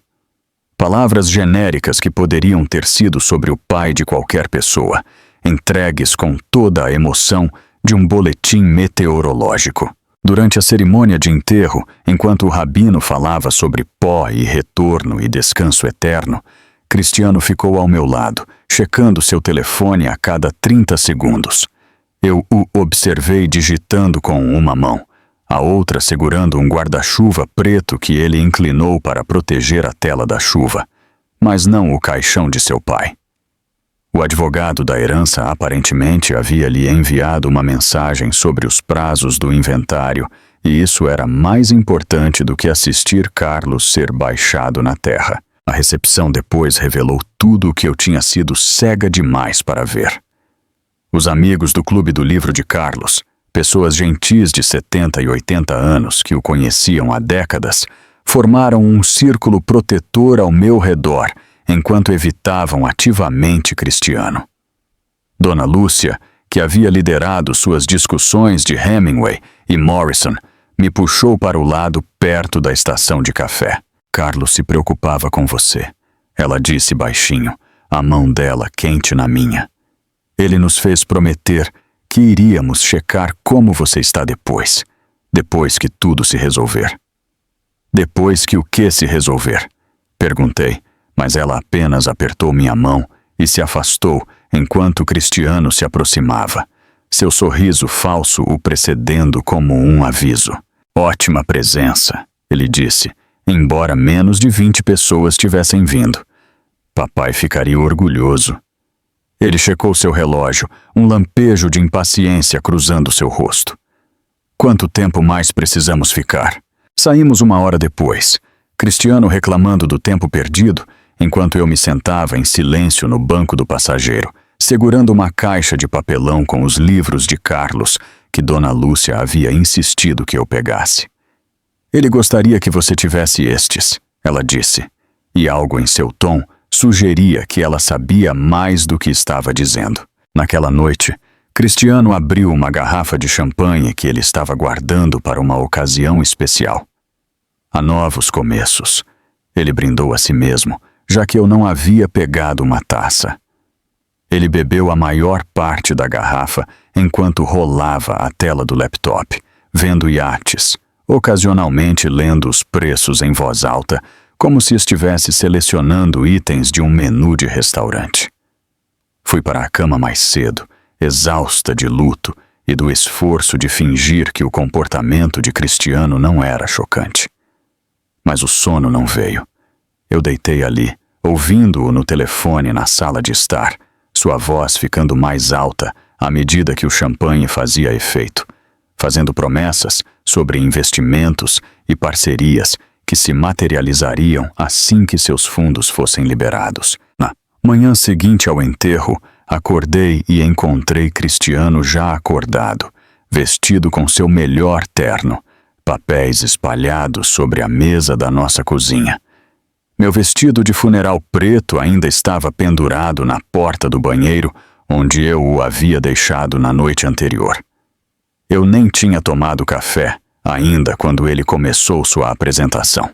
Palavras genéricas que poderiam ter sido sobre o pai de qualquer pessoa, entregues com toda a emoção de um boletim meteorológico. Durante a cerimônia de enterro, enquanto o rabino falava sobre pó e retorno e descanso eterno, Cristiano ficou ao meu lado, checando seu telefone a cada 30 segundos. Eu o observei digitando com uma mão, a outra segurando um guarda-chuva preto que ele inclinou para proteger a tela da chuva, mas não o caixão de seu pai. O advogado da herança aparentemente havia lhe enviado uma mensagem sobre os prazos do inventário, e isso era mais importante do que assistir Carlos ser baixado na terra. A recepção depois revelou tudo o que eu tinha sido cega demais para ver. Os amigos do Clube do Livro de Carlos, pessoas gentis de 70 e 80 anos que o conheciam há décadas, formaram um círculo protetor ao meu redor, enquanto evitavam ativamente Cristiano. Dona Lúcia, que havia liderado suas discussões de Hemingway e Morrison, me puxou para o lado perto da estação de café. Carlos se preocupava com você, ela disse baixinho, a mão dela quente na minha. Ele nos fez prometer que iríamos checar como você está depois que tudo se resolver. Depois que o que se resolver? Perguntei, mas ela apenas apertou minha mão e se afastou enquanto Cristiano se aproximava, seu sorriso falso o precedendo como um aviso. Ótima presença, ele disse, embora menos de 20 pessoas tivessem vindo. Papai ficaria orgulhoso. Ele checou seu relógio, um lampejo de impaciência cruzando seu rosto. Quanto tempo mais precisamos ficar? Saímos 1 hora depois, Cristiano reclamando do tempo perdido, enquanto eu me sentava em silêncio no banco do passageiro, segurando uma caixa de papelão com os livros de Carlos que Dona Lúcia havia insistido que eu pegasse. Ele gostaria que você tivesse estes, ela disse, e algo em seu tom sugeria que ela sabia mais do que estava dizendo. Naquela noite, Cristiano abriu uma garrafa de champanhe que ele estava guardando para uma ocasião especial. Há novos começos, ele brindou a si mesmo, já que eu não havia pegado uma taça. Ele bebeu a maior parte da garrafa enquanto rolava a tela do laptop, vendo iates, ocasionalmente lendo os preços em voz alta, como se estivesse selecionando itens de um menu de restaurante. Fui para a cama mais cedo, exausta de luto e do esforço de fingir que o comportamento de Cristiano não era chocante. Mas o sono não veio. Eu deitei ali, ouvindo-o no telefone na sala de estar, sua voz ficando mais alta à medida que o champanhe fazia efeito, fazendo promessas sobre investimentos e parcerias que se materializariam assim que seus fundos fossem liberados. Na manhã seguinte ao enterro, acordei e encontrei Cristiano já acordado, vestido com seu melhor terno, papéis espalhados sobre a mesa da nossa cozinha. Meu vestido de funeral preto ainda estava pendurado na porta do banheiro, onde eu o havia deixado na noite anterior. Eu nem tinha tomado café ainda quando ele começou sua apresentação.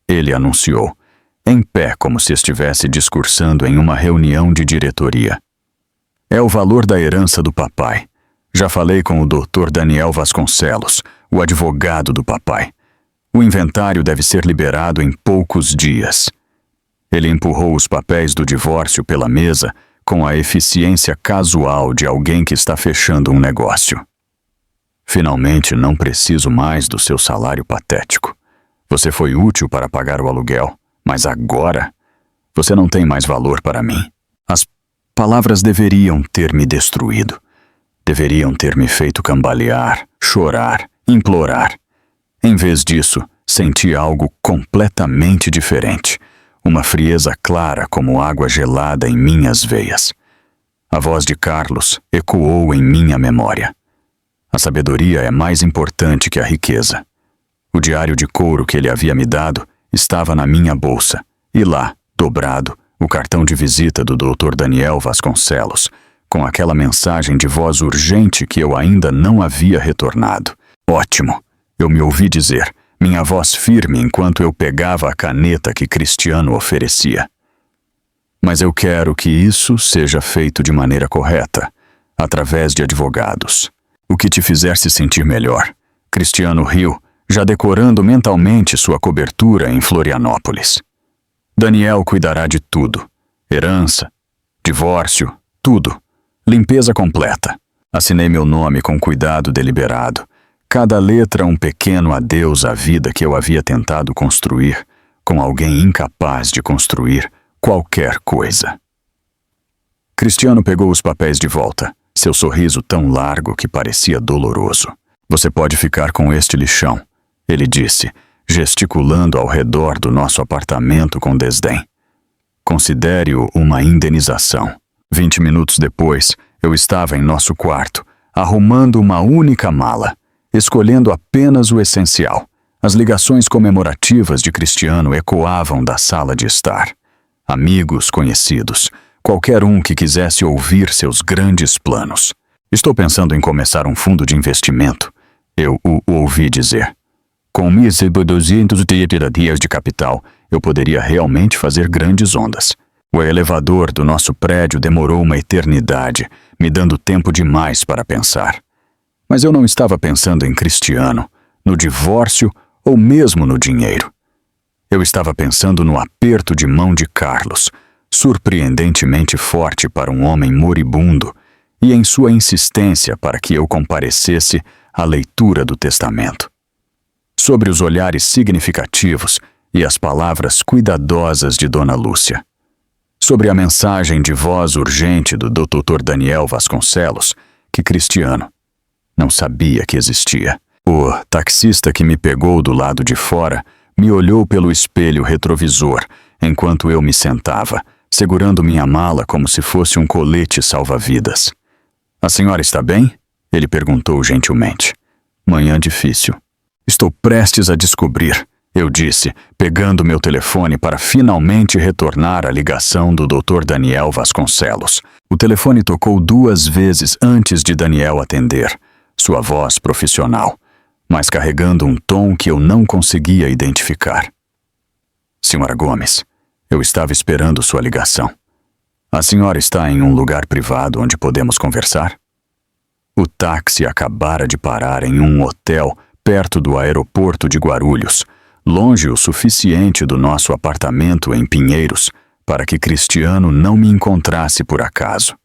Ele anunciou, em pé como se estivesse discursando em uma reunião de diretoria. É o valor da herança do papai. Já falei com o Dr. Daniel Vasconcelos, o advogado do papai. O inventário deve ser liberado em poucos dias. Ele empurrou os papéis do divórcio pela mesa com a eficiência casual de alguém que está fechando um negócio. Finalmente não preciso mais do seu salário patético. Você foi útil para pagar o aluguel, mas agora você não tem mais valor para mim. As palavras deveriam ter me destruído. Deveriam ter me feito cambalear, chorar, implorar. Em vez disso, senti algo completamente diferente. Uma frieza clara como água gelada em minhas veias. A voz de Carlos ecoou em minha memória. A sabedoria é mais importante que a riqueza. O diário de couro que ele havia me dado estava na minha bolsa, e lá, dobrado, o cartão de visita do Dr. Daniel Vasconcelos, com aquela mensagem de voz urgente que eu ainda não havia retornado. Ótimo, eu me ouvi dizer, minha voz firme enquanto eu pegava a caneta que Cristiano oferecia. Mas eu quero que isso seja feito de maneira correta, através de advogados. O que te fizer se sentir melhor. Cristiano riu, já decorando mentalmente sua cobertura em Florianópolis. Daniel cuidará de tudo. Herança, divórcio, tudo. Limpeza completa. Assinei meu nome com cuidado deliberado. Cada letra um pequeno adeus à vida que eu havia tentado construir, com alguém incapaz de construir qualquer coisa. Cristiano pegou os papéis de volta, seu sorriso tão largo que parecia doloroso. Você pode ficar com este lixão, ele disse, gesticulando ao redor do nosso apartamento com desdém. Considere-o uma indenização. 20 minutos depois, eu estava em nosso quarto, arrumando uma única mala, escolhendo apenas o essencial. As ligações comemorativas de Cristiano ecoavam da sala de estar. Amigos conhecidos, qualquer um que quisesse ouvir seus grandes planos. Estou pensando em começar um fundo de investimento, eu o ouvi dizer. Com 1.200 dias de capital, eu poderia realmente fazer grandes ondas. O elevador do nosso prédio demorou uma eternidade, me dando tempo demais para pensar. Mas eu não estava pensando em Cristiano, no divórcio ou mesmo no dinheiro. Eu estava pensando no aperto de mão de Carlos, surpreendentemente forte para um homem moribundo, e em sua insistência para que eu comparecesse à leitura do testamento. Sobre os olhares significativos e as palavras cuidadosas de Dona Lúcia. Sobre a mensagem de voz urgente do Dr. Daniel Vasconcelos, que Cristiano não sabia que existia. O taxista que me pegou do lado de fora me olhou pelo espelho retrovisor, enquanto eu me sentava, segurando minha mala como se fosse um colete salva-vidas. A senhora está bem? Ele perguntou gentilmente. Manhã difícil. Estou prestes a descobrir, eu disse, pegando meu telefone para finalmente retornar a ligação do Dr. Daniel Vasconcelos. O telefone tocou 2 vezes antes de Daniel atender, sua voz profissional, mas carregando um tom que eu não conseguia identificar. Senhora Gomes, eu estava esperando sua ligação. A senhora está em um lugar privado onde podemos conversar? O táxi acabara de parar em um hotel perto do aeroporto de Guarulhos, longe o suficiente do nosso apartamento em Pinheiros para que Cristiano não me encontrasse por acaso.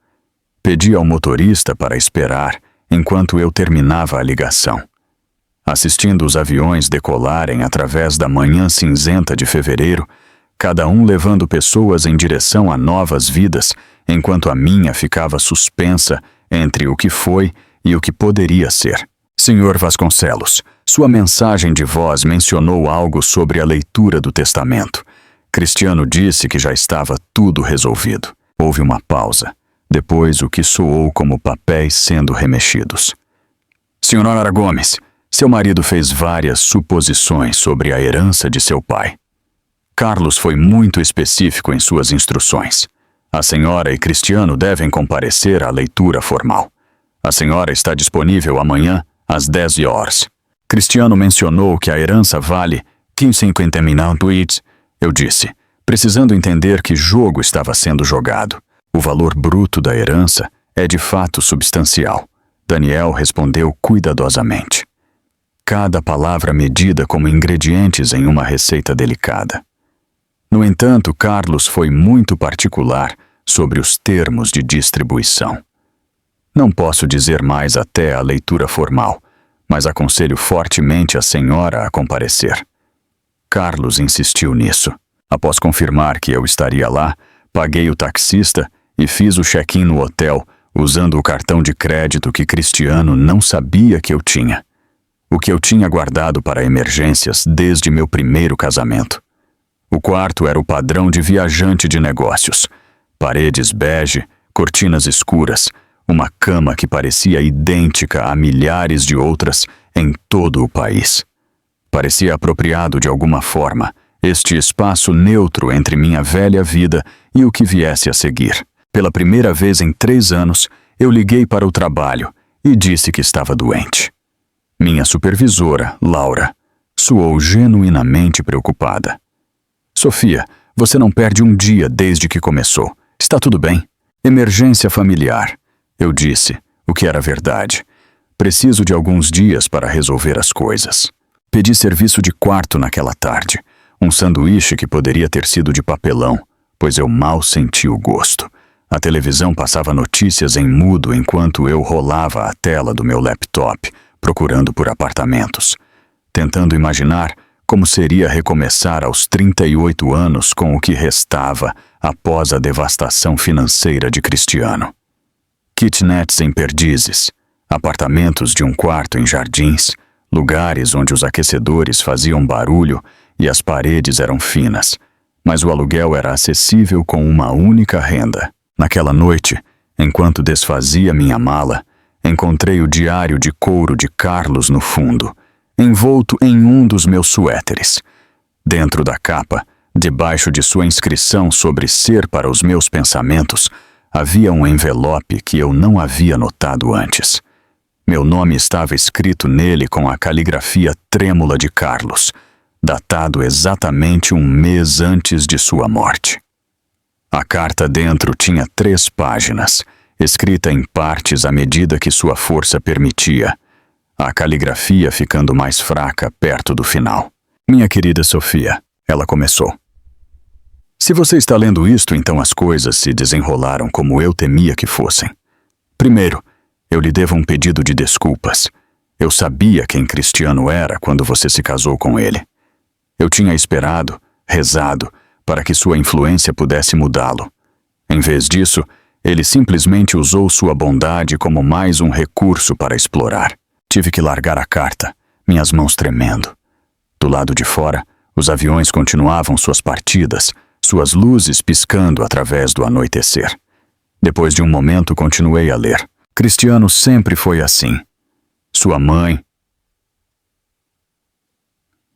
Pedi ao motorista para esperar enquanto eu terminava a ligação. Assistindo os aviões decolarem através da manhã cinzenta de fevereiro, cada um levando pessoas em direção a novas vidas, enquanto a minha ficava suspensa entre o que foi e o que poderia ser. Senhor Vasconcelos, sua mensagem de voz mencionou algo sobre a leitura do testamento. Cristiano disse que já estava tudo resolvido. Houve uma pausa. Depois, o que soou como papéis sendo remexidos. Senhora Nara Gomes, seu marido fez várias suposições sobre a herança de seu pai. Carlos foi muito específico em suas instruções. A senhora e Cristiano devem comparecer à leitura formal. A senhora está disponível amanhã, às 10 horas. Cristiano mencionou que a herança vale 15,50 mil. Eu disse, precisando entender que jogo estava sendo jogado. O valor bruto da herança é de fato substancial. Daniel respondeu cuidadosamente. Cada palavra medida como ingredientes em uma receita delicada. No entanto, Carlos foi muito particular sobre os termos de distribuição. Não posso dizer mais até a leitura formal, mas aconselho fortemente a senhora a comparecer. Carlos insistiu nisso. Após confirmar que eu estaria lá, paguei o taxista e fiz o check-in no hotel usando o cartão de crédito que Cristiano não sabia que eu tinha. O que eu tinha guardado para emergências desde meu primeiro casamento. O quarto era o padrão de viajante de negócios. Paredes bege, cortinas escuras, uma cama que parecia idêntica a milhares de outras em todo o país. Parecia apropriado de alguma forma, este espaço neutro entre minha velha vida e o que viesse a seguir. Pela primeira vez em 3 anos, eu liguei para o trabalho e disse que estava doente. Minha supervisora, Laura, soou genuinamente preocupada. Sofia, você não perde um dia desde que começou. Está tudo bem? Emergência familiar. Eu disse, o que era verdade. Preciso de alguns dias para resolver as coisas. Pedi serviço de quarto naquela tarde. Um sanduíche que poderia ter sido de papelão, pois eu mal senti o gosto. A televisão passava notícias em mudo enquanto eu rolava a tela do meu laptop, procurando por apartamentos. Tentando imaginar como seria recomeçar aos 38 anos com o que restava após a devastação financeira de Cristiano. Kitnets em perdizes, apartamentos de um quarto em jardins, lugares onde os aquecedores faziam barulho e as paredes eram finas, mas o aluguel era acessível com uma única renda. Naquela noite, enquanto desfazia minha mala, encontrei o diário de couro de Carlos no fundo, envolto em um dos meus suéteres. Dentro da capa, debaixo de sua inscrição sobre ser para os meus pensamentos, havia um envelope que eu não havia notado antes. Meu nome estava escrito nele com a caligrafia trêmula de Carlos, datado exatamente um mês antes de sua morte. A carta dentro tinha 3 páginas, escrita em partes à medida que sua força permitia, a caligrafia ficando mais fraca perto do final. Minha querida Sofia, ela começou. Se você está lendo isto, então as coisas se desenrolaram como eu temia que fossem. Primeiro, eu lhe devo um pedido de desculpas. Eu sabia quem Cristiano era quando você se casou com ele. Eu tinha esperado, rezado, para que sua influência pudesse mudá-lo. Em vez disso, ele simplesmente usou sua bondade como mais um recurso para explorar. Tive que largar a carta, minhas mãos tremendo. Do lado de fora, os aviões continuavam suas partidas, suas luzes piscando através do anoitecer. Depois de um momento, continuei a ler. Cristiano sempre foi assim. Sua mãe,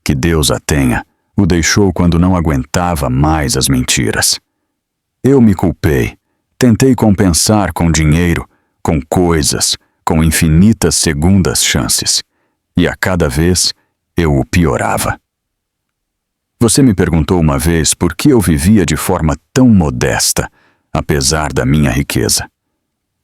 que Deus a tenha, o deixou quando não aguentava mais as mentiras. Eu me culpei. Tentei compensar com dinheiro, com coisas, com infinitas segundas chances. E a cada vez, eu o piorava. Você me perguntou uma vez por que eu vivia de forma tão modesta, apesar da minha riqueza.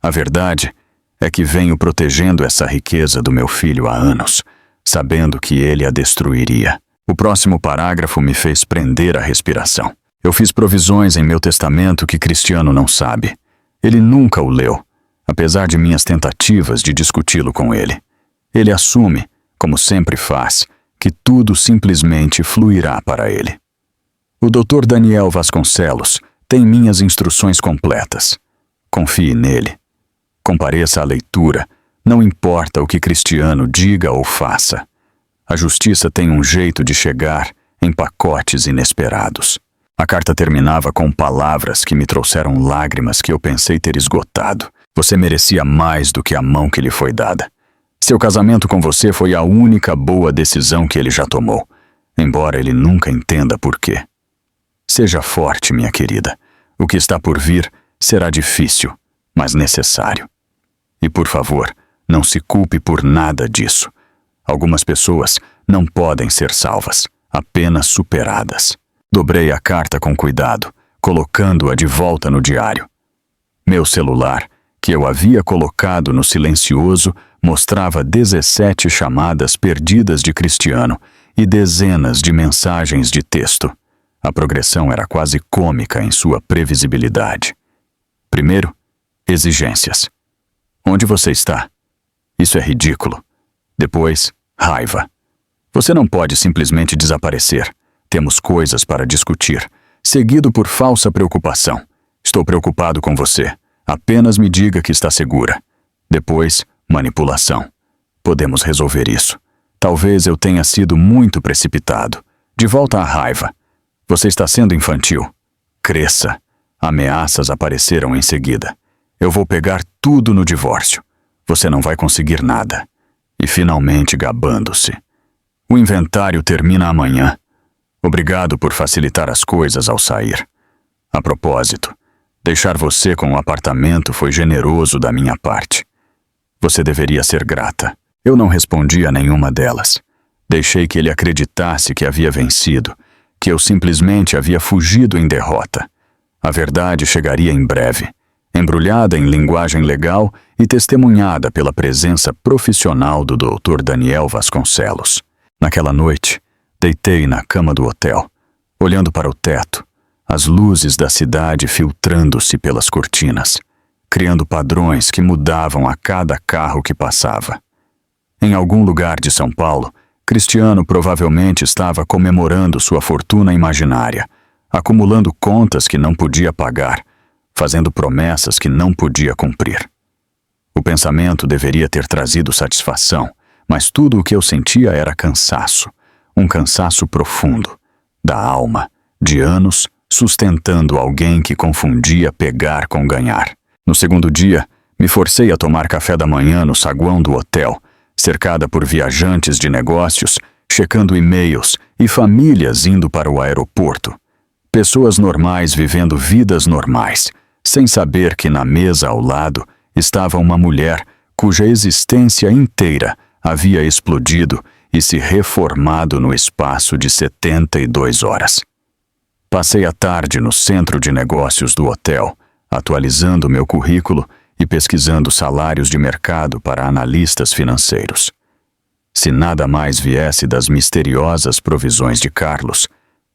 A verdade é que venho protegendo essa riqueza do meu filho há anos, sabendo que ele a destruiria. O próximo parágrafo me fez prender a respiração. Eu fiz provisões em meu testamento que Cristiano não sabe. Ele nunca o leu, apesar de minhas tentativas de discuti-lo com ele. Ele assume, como sempre faz, que tudo simplesmente fluirá para ele. O Dr. Daniel Vasconcelos tem minhas instruções completas. Confie nele. Compareça à leitura, não importa o que Cristiano diga ou faça. A justiça tem um jeito de chegar em pacotes inesperados. A carta terminava com palavras que me trouxeram lágrimas que eu pensei ter esgotado. Você merecia mais do que a mão que lhe foi dada. Seu casamento com você foi a única boa decisão que ele já tomou, embora ele nunca entenda por quê. Seja forte, minha querida. O que está por vir será difícil, mas necessário. E, por favor, não se culpe por nada disso. Algumas pessoas não podem ser salvas, apenas superadas. Dobrei a carta com cuidado, colocando-a de volta no diário. Meu celular, que eu havia colocado no silencioso, mostrava 17 chamadas perdidas de Cristiano e dezenas de mensagens de texto. A progressão era quase cômica em sua previsibilidade. Primeiro, exigências. Onde você está? Isso é ridículo. Depois, raiva. Você não pode simplesmente desaparecer. Temos coisas para discutir. Seguido por falsa preocupação. Estou preocupado com você. Apenas me diga que está segura. Depois, manipulação. Podemos resolver isso. Talvez eu tenha sido muito precipitado. De volta à raiva. Você está sendo infantil. Cresça. Ameaças apareceram em seguida. Eu vou pegar tudo no divórcio. Você não vai conseguir nada. E finalmente gabando-se. O inventário termina amanhã. Obrigado por facilitar as coisas ao sair. A propósito, deixar você com o apartamento foi generoso da minha parte. Você deveria ser grata. Eu não respondi a nenhuma delas. Deixei que ele acreditasse que havia vencido, que eu simplesmente havia fugido em derrota. A verdade chegaria em breve, embrulhada em linguagem legal e testemunhada pela presença profissional do Dr. Daniel Vasconcelos. Naquela noite, deitei na cama do hotel, olhando para o teto, as luzes da cidade filtrando-se pelas cortinas, criando padrões que mudavam a cada carro que passava. Em algum lugar de São Paulo, Cristiano provavelmente estava comemorando sua fortuna imaginária, acumulando contas que não podia pagar, fazendo promessas que não podia cumprir. O pensamento deveria ter trazido satisfação, mas tudo o que eu sentia era cansaço, um cansaço profundo, da alma, de anos sustentando alguém que confundia pegar com ganhar. No segundo dia, me forcei a tomar café da manhã no saguão do hotel, cercada por viajantes de negócios, checando e-mails e famílias indo para o aeroporto. Pessoas normais vivendo vidas normais, sem saber que na mesa ao lado estava uma mulher cuja existência inteira havia explodido e se reformado no espaço de 72 horas. Passei a tarde no centro de negócios do hotel, atualizando meu currículo e pesquisando salários de mercado para analistas financeiros. Se nada mais viesse das misteriosas provisões de Carlos,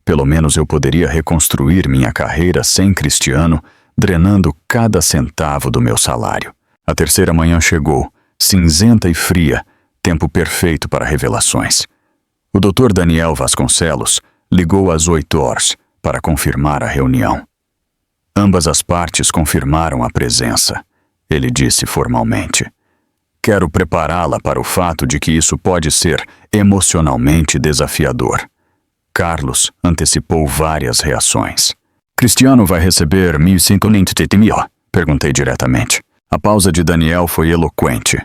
pelo menos eu poderia reconstruir minha carreira sem Cristiano, drenando cada centavo do meu salário. A terceira manhã chegou, cinzenta e fria, tempo perfeito para revelações. O Dr. Daniel Vasconcelos ligou às 8 horas para confirmar a reunião. Ambas as partes confirmaram a presença. Ele disse formalmente: "Quero prepará-la para o fato de que isso pode ser emocionalmente desafiador." Carlos antecipou várias reações. "Cristiano vai receber 1.197 mil?" Perguntei diretamente. A pausa de Daniel foi eloquente.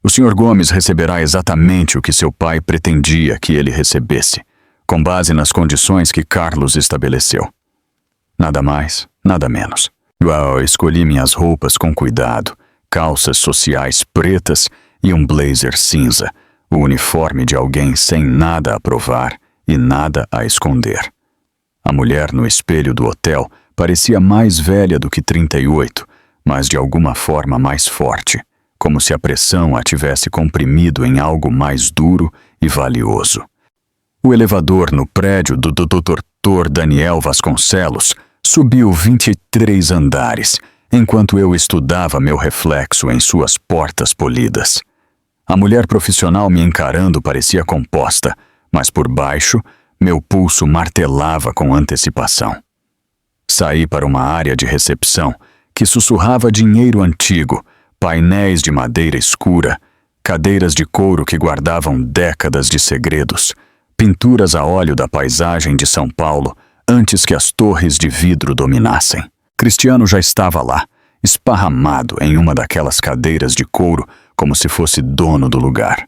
"O Sr. Gomes receberá exatamente o que seu pai pretendia que ele recebesse, com base nas condições que Carlos estabeleceu. Nada mais, nada menos." Eu escolhi minhas roupas com cuidado, calças sociais pretas e um blazer cinza, o uniforme de alguém sem nada a provar e nada a esconder. A mulher no espelho do hotel parecia mais velha do que 38, mas de alguma forma mais forte, como se a pressão a tivesse comprimido em algo mais duro e valioso. O elevador no prédio do Dr. Daniel Vasconcelos subiu 23 andares, enquanto eu estudava meu reflexo em suas portas polidas. A mulher profissional me encarando parecia composta, mas por baixo, meu pulso martelava com antecipação. Saí para uma área de recepção que sussurrava dinheiro antigo, painéis de madeira escura, cadeiras de couro que guardavam décadas de segredos, pinturas a óleo da paisagem de São Paulo antes que as torres de vidro dominassem. Cristiano já estava lá, esparramado em uma daquelas cadeiras de couro como se fosse dono do lugar.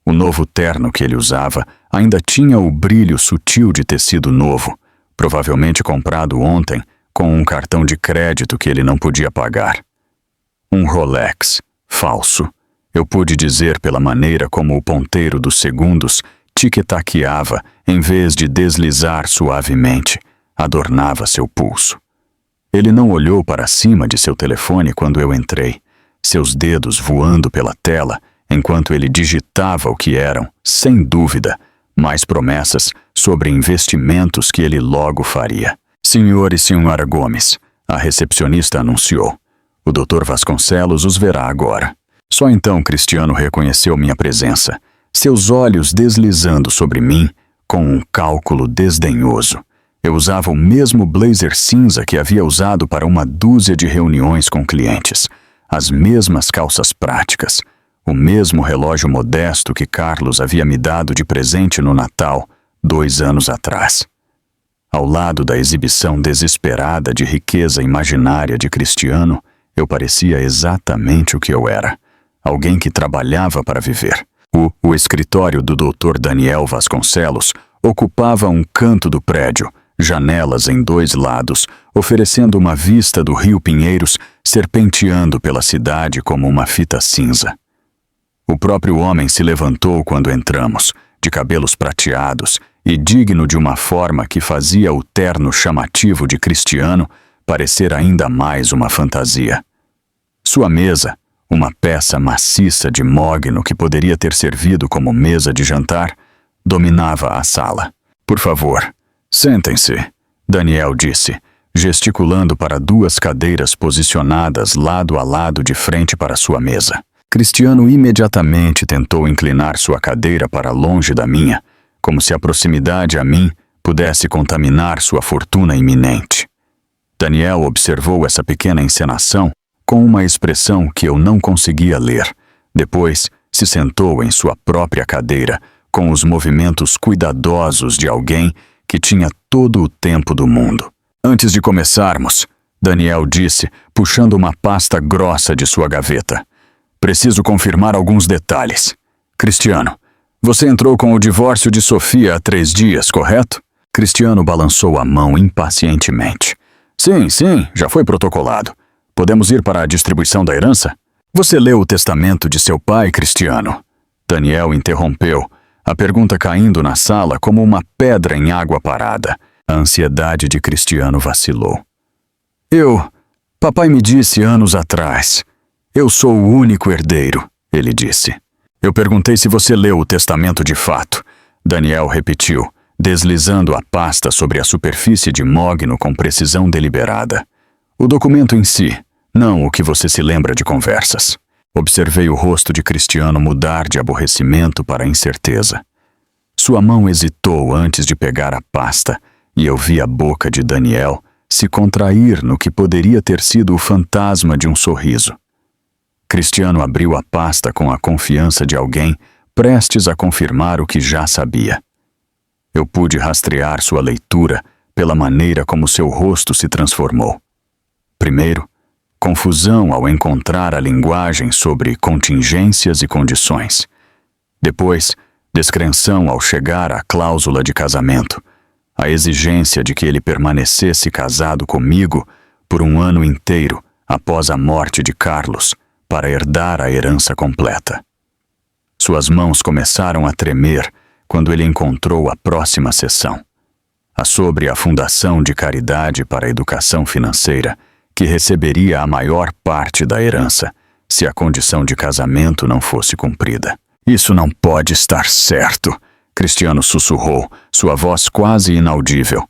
O novo terno que ele usava ainda tinha o brilho sutil de tecido novo, provavelmente comprado ontem com um cartão de crédito que ele não podia pagar. Um Rolex, falso. Eu pude dizer pela maneira como o ponteiro dos segundos tic-taqueava em vez de deslizar suavemente, adornava seu pulso. Ele não olhou para cima de seu telefone quando eu entrei, seus dedos voando pela tela enquanto ele digitava o que eram, sem dúvida, mais promessas sobre investimentos que ele logo faria. Senhor e senhora Gomes, a recepcionista anunciou. O Dr. Vasconcelos os verá agora. Só então Cristiano reconheceu minha presença, seus olhos deslizando sobre mim com um cálculo desdenhoso. Eu usava o mesmo blazer cinza que havia usado para uma dúzia de reuniões com clientes, as mesmas calças práticas, o mesmo relógio modesto que Carlos havia me dado de presente no Natal 2 anos atrás. Ao lado da exibição desesperada de riqueza imaginária de Cristiano, eu parecia exatamente o que eu era, alguém que trabalhava para viver. O escritório do Dr. Daniel Vasconcelos ocupava um canto do prédio, janelas em 2 lados, oferecendo uma vista do Rio Pinheiros serpenteando pela cidade como uma fita cinza. O próprio homem se levantou quando entramos, de cabelos prateados e digno de uma forma que fazia o terno chamativo de Cristiano parecer ainda mais uma fantasia. Sua mesa, uma peça maciça de mogno que poderia ter servido como mesa de jantar, dominava a sala. Por favor, sentem-se, Daniel disse, gesticulando para 2 cadeiras posicionadas lado a lado de frente para sua mesa. Cristiano imediatamente tentou inclinar sua cadeira para longe da minha, como se a proximidade a mim pudesse contaminar sua fortuna iminente. Daniel observou essa pequena encenação com uma expressão que eu não conseguia ler. Depois, se sentou em sua própria cadeira, com os movimentos cuidadosos de alguém que tinha todo o tempo do mundo. Antes de começarmos, Daniel disse, puxando uma pasta grossa de sua gaveta. Preciso confirmar alguns detalhes. Cristiano, você entrou com o divórcio de Sofia há 3 dias, correto? Cristiano balançou a mão impacientemente. Sim, já foi protocolado. Podemos ir para a distribuição da herança? Você leu o testamento de seu pai, Cristiano? Daniel interrompeu, a pergunta caindo na sala como uma pedra em água parada. A ansiedade de Cristiano vacilou. Papai me disse anos atrás. Eu sou o único herdeiro, ele disse. Eu perguntei se você leu o testamento de fato. Daniel repetiu, deslizando a pasta sobre a superfície de mogno com precisão deliberada. O documento em si, não o que você se lembra de conversas. Observei o rosto de Cristiano mudar de aborrecimento para incerteza. Sua mão hesitou antes de pegar a pasta, e eu vi a boca de Daniel se contrair no que poderia ter sido o fantasma de um sorriso. Cristiano abriu a pasta com a confiança de alguém prestes a confirmar o que já sabia. Eu pude rastrear sua leitura pela maneira como seu rosto se transformou. Primeiro, confusão ao encontrar a linguagem sobre contingências e condições. Depois, descrenção ao chegar à cláusula de casamento, a exigência de que ele permanecesse casado comigo por 1 ano inteiro após a morte de Carlos para herdar a herança completa. Suas mãos começaram a tremer quando ele encontrou a próxima seção, a sobre a Fundação de Caridade para a Educação Financeira, que receberia a maior parte da herança se a condição de casamento não fosse cumprida. Isso não pode estar certo, Cristiano sussurrou, sua voz quase inaudível.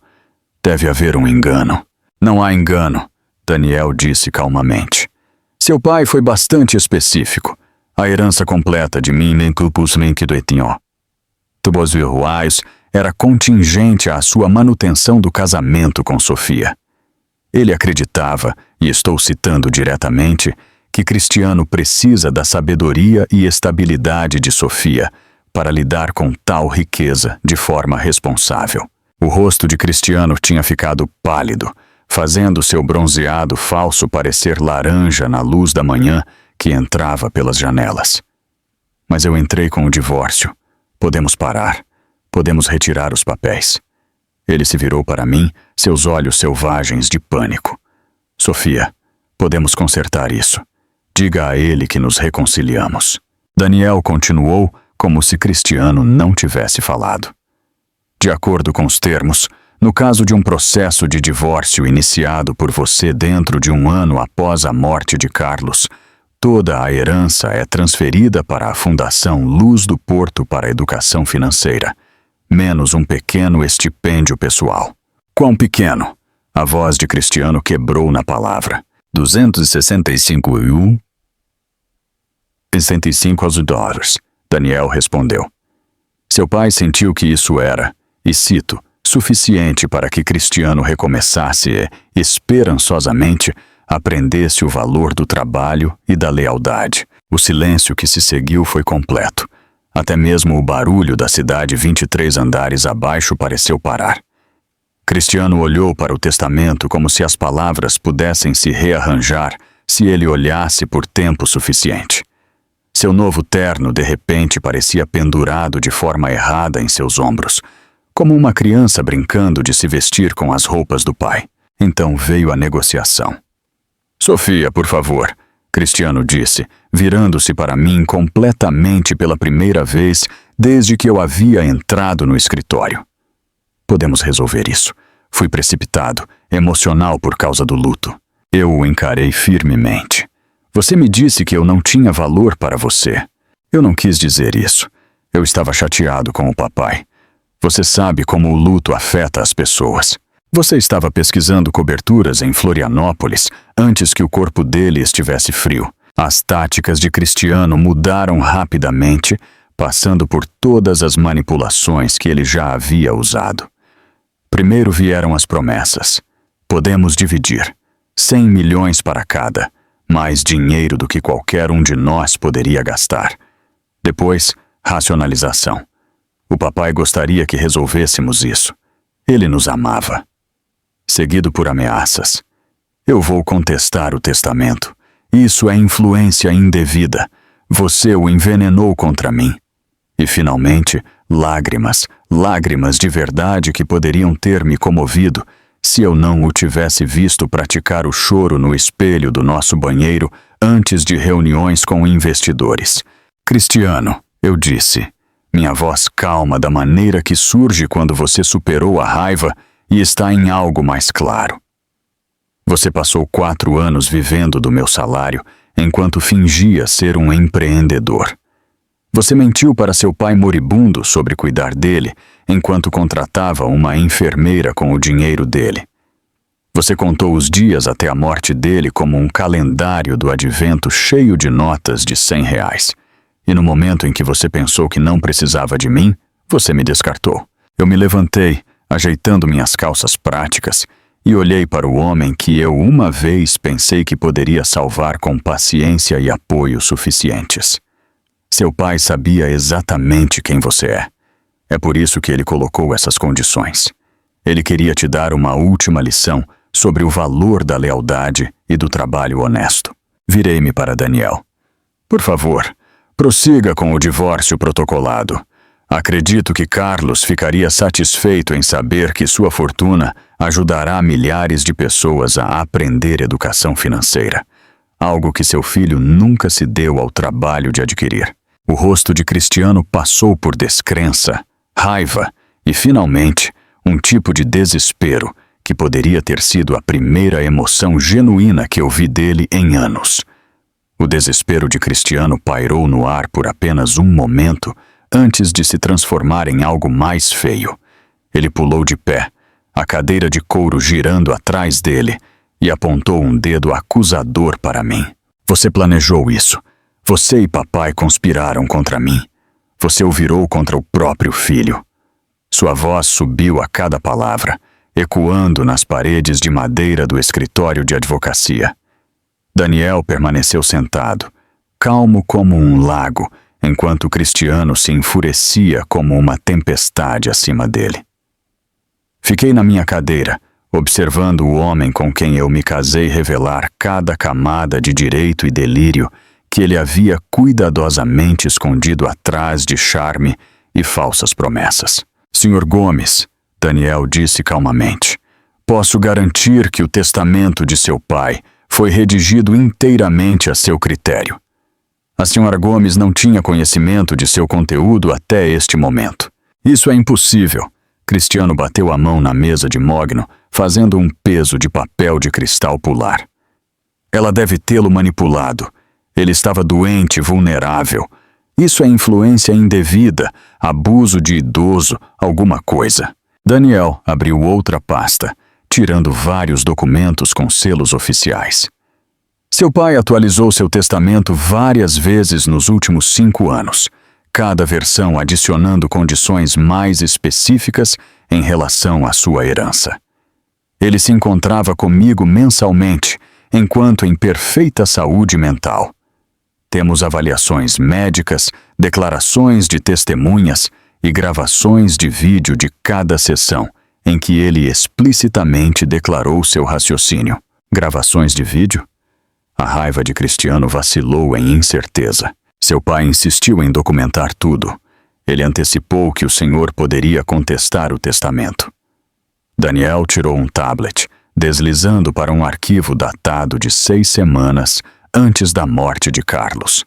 Deve haver um engano. Não há engano, Daniel disse calmamente. Seu pai foi bastante específico. A herança completa de mim era contingente à sua manutenção do casamento com Sofia. Ele acreditava, e estou citando diretamente, que Cristiano precisa da sabedoria e estabilidade de Sofia para lidar com tal riqueza de forma responsável. O rosto de Cristiano tinha ficado pálido, fazendo seu bronzeado falso parecer laranja na luz da manhã que entrava pelas janelas. Mas eu entrei com o divórcio. Podemos parar. Podemos retirar os papéis. Ele se virou para mim, seus olhos selvagens de pânico. Sofia, podemos consertar isso. Diga a ele que nos reconciliamos. Daniel continuou como se Cristiano não tivesse falado. De acordo com os termos, no caso de um processo de divórcio iniciado por você dentro de 1 ano após a morte de Carlos, toda a herança é transferida para a Fundação Luz do Porto para a Educação Financeira, menos um pequeno estipêndio pessoal. Quão pequeno? A voz de Cristiano quebrou na palavra. 265 dólares, Daniel respondeu. Seu pai sentiu que isso era, e cito, suficiente para que Cristiano recomeçasse e, esperançosamente, aprendesse o valor do trabalho e da lealdade. O silêncio que se seguiu foi completo. Até mesmo o barulho da cidade 23 andares abaixo pareceu parar. Cristiano olhou para o testamento como se as palavras pudessem se rearranjar se ele olhasse por tempo suficiente. Seu novo terno, de repente, parecia pendurado de forma errada em seus ombros, como uma criança brincando de se vestir com as roupas do pai. Então veio a negociação. Sofia, por favor, Cristiano disse, virando-se para mim completamente pela primeira vez desde que eu havia entrado no escritório. Podemos resolver isso. Fui precipitado, emocional por causa do luto. Eu o encarei firmemente. Você me disse que eu não tinha valor para você. Eu não quis dizer isso. Eu estava chateado com o papai. Você sabe como o luto afeta as pessoas. Você estava pesquisando coberturas em Florianópolis antes que o corpo dele estivesse frio. As táticas de Cristiano mudaram rapidamente, passando por todas as manipulações que ele já havia usado. Primeiro vieram as promessas. Podemos dividir. 100 milhões para cada. Mais dinheiro do que qualquer um de nós poderia gastar. Depois, racionalização. O papai gostaria que resolvêssemos isso. Ele nos amava. Seguido por ameaças. Eu vou contestar o testamento. Isso é influência indevida. Você o envenenou contra mim. E, finalmente, lágrimas, lágrimas de verdade que poderiam ter me comovido se eu não o tivesse visto praticar o choro no espelho do nosso banheiro antes de reuniões com investidores. Cristiano, eu disse, minha voz calma da maneira que surge quando você superou a raiva e está em algo mais claro. Você passou 4 anos vivendo do meu salário enquanto fingia ser um empreendedor. Você mentiu para seu pai moribundo sobre cuidar dele enquanto contratava uma enfermeira com o dinheiro dele. Você contou os dias até a morte dele como um calendário do advento cheio de notas de R$100. E no momento em que você pensou que não precisava de mim, você me descartou. Eu me levantei, ajeitando minhas calças práticas, e olhei para o homem que eu uma vez pensei que poderia salvar com paciência e apoio suficientes. Seu pai sabia exatamente quem você é. É por isso que ele colocou essas condições. Ele queria te dar uma última lição sobre o valor da lealdade e do trabalho honesto. Virei-me para Daniel. Por favor, prossiga com o divórcio protocolado. Acredito que Carlos ficaria satisfeito em saber que sua fortuna ajudará milhares de pessoas a aprender educação financeira, algo que seu filho nunca se deu ao trabalho de adquirir. O rosto de Cristiano passou por descrença, raiva e, finalmente, um tipo de desespero que poderia ter sido a primeira emoção genuína que eu vi dele em anos. O desespero de Cristiano pairou no ar por apenas um momento antes de se transformar em algo mais feio. Ele pulou de pé, a cadeira de couro girando atrás dele, e apontou um dedo acusador para mim. Você planejou isso. Você e papai conspiraram contra mim. Você o virou contra o próprio filho. Sua voz subiu a cada palavra, ecoando nas paredes de madeira do escritório de advocacia. Daniel permaneceu sentado, calmo como um lago, enquanto Cristiano se enfurecia como uma tempestade acima dele. Fiquei na minha cadeira, observando o homem com quem eu me casei revelar cada camada de direito e delírio que ele havia cuidadosamente escondido atrás de charme e falsas promessas. Sr. Gomes, Daniel disse calmamente, posso garantir que o testamento de seu pai foi redigido inteiramente a seu critério. A Sra. Gomes não tinha conhecimento de seu conteúdo até este momento. Isso é impossível. Cristiano bateu a mão na mesa de mogno, fazendo um peso de papel de cristal pular. Ela deve tê-lo manipulado. Ele estava doente e vulnerável. Isso é influência indevida, abuso de idoso, alguma coisa. Daniel abriu outra pasta, tirando vários documentos com selos oficiais. Seu pai atualizou seu testamento várias vezes nos últimos 5 anos, cada versão adicionando condições mais específicas em relação à sua herança. Ele se encontrava comigo mensalmente, enquanto em perfeita saúde mental. Temos avaliações médicas, declarações de testemunhas e gravações de vídeo de cada sessão, em que ele explicitamente declarou seu raciocínio. Gravações de vídeo? A raiva de Cristiano vacilou em incerteza. Seu pai insistiu em documentar tudo. Ele antecipou que o senhor poderia contestar o testamento. Daniel tirou um tablet, deslizando para um arquivo datado de 6 semanas antes da morte de Carlos.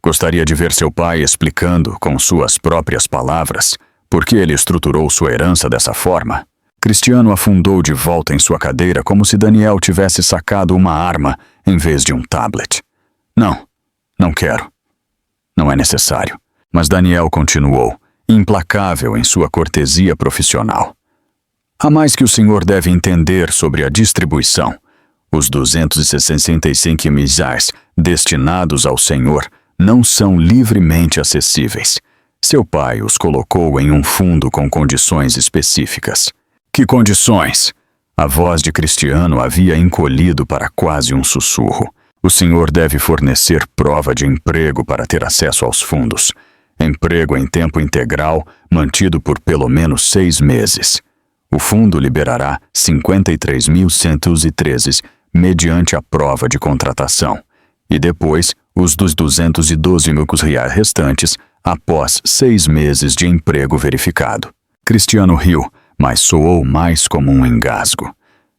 Gostaria de ver seu pai explicando, com suas próprias palavras, por que ele estruturou sua herança dessa forma. Cristiano afundou de volta em sua cadeira como se Daniel tivesse sacado uma arma em vez de um tablet. Não quero. Não é necessário. Mas Daniel continuou, implacável em sua cortesia profissional. Há mais que o senhor deve entender sobre a distribuição. Os 265 milhões destinados ao senhor não são livremente acessíveis. Seu pai os colocou em um fundo com condições específicas. Que condições? A voz de Cristiano havia encolhido para quase um sussurro. O senhor deve fornecer prova de emprego para ter acesso aos fundos. Emprego em tempo integral, mantido por pelo menos 6 meses. O fundo liberará 53.113 mediante a prova de contratação. E depois, os dos 212 mil reais restantes, após 6 meses de emprego verificado. Cristiano riu, mas soou mais como um engasgo.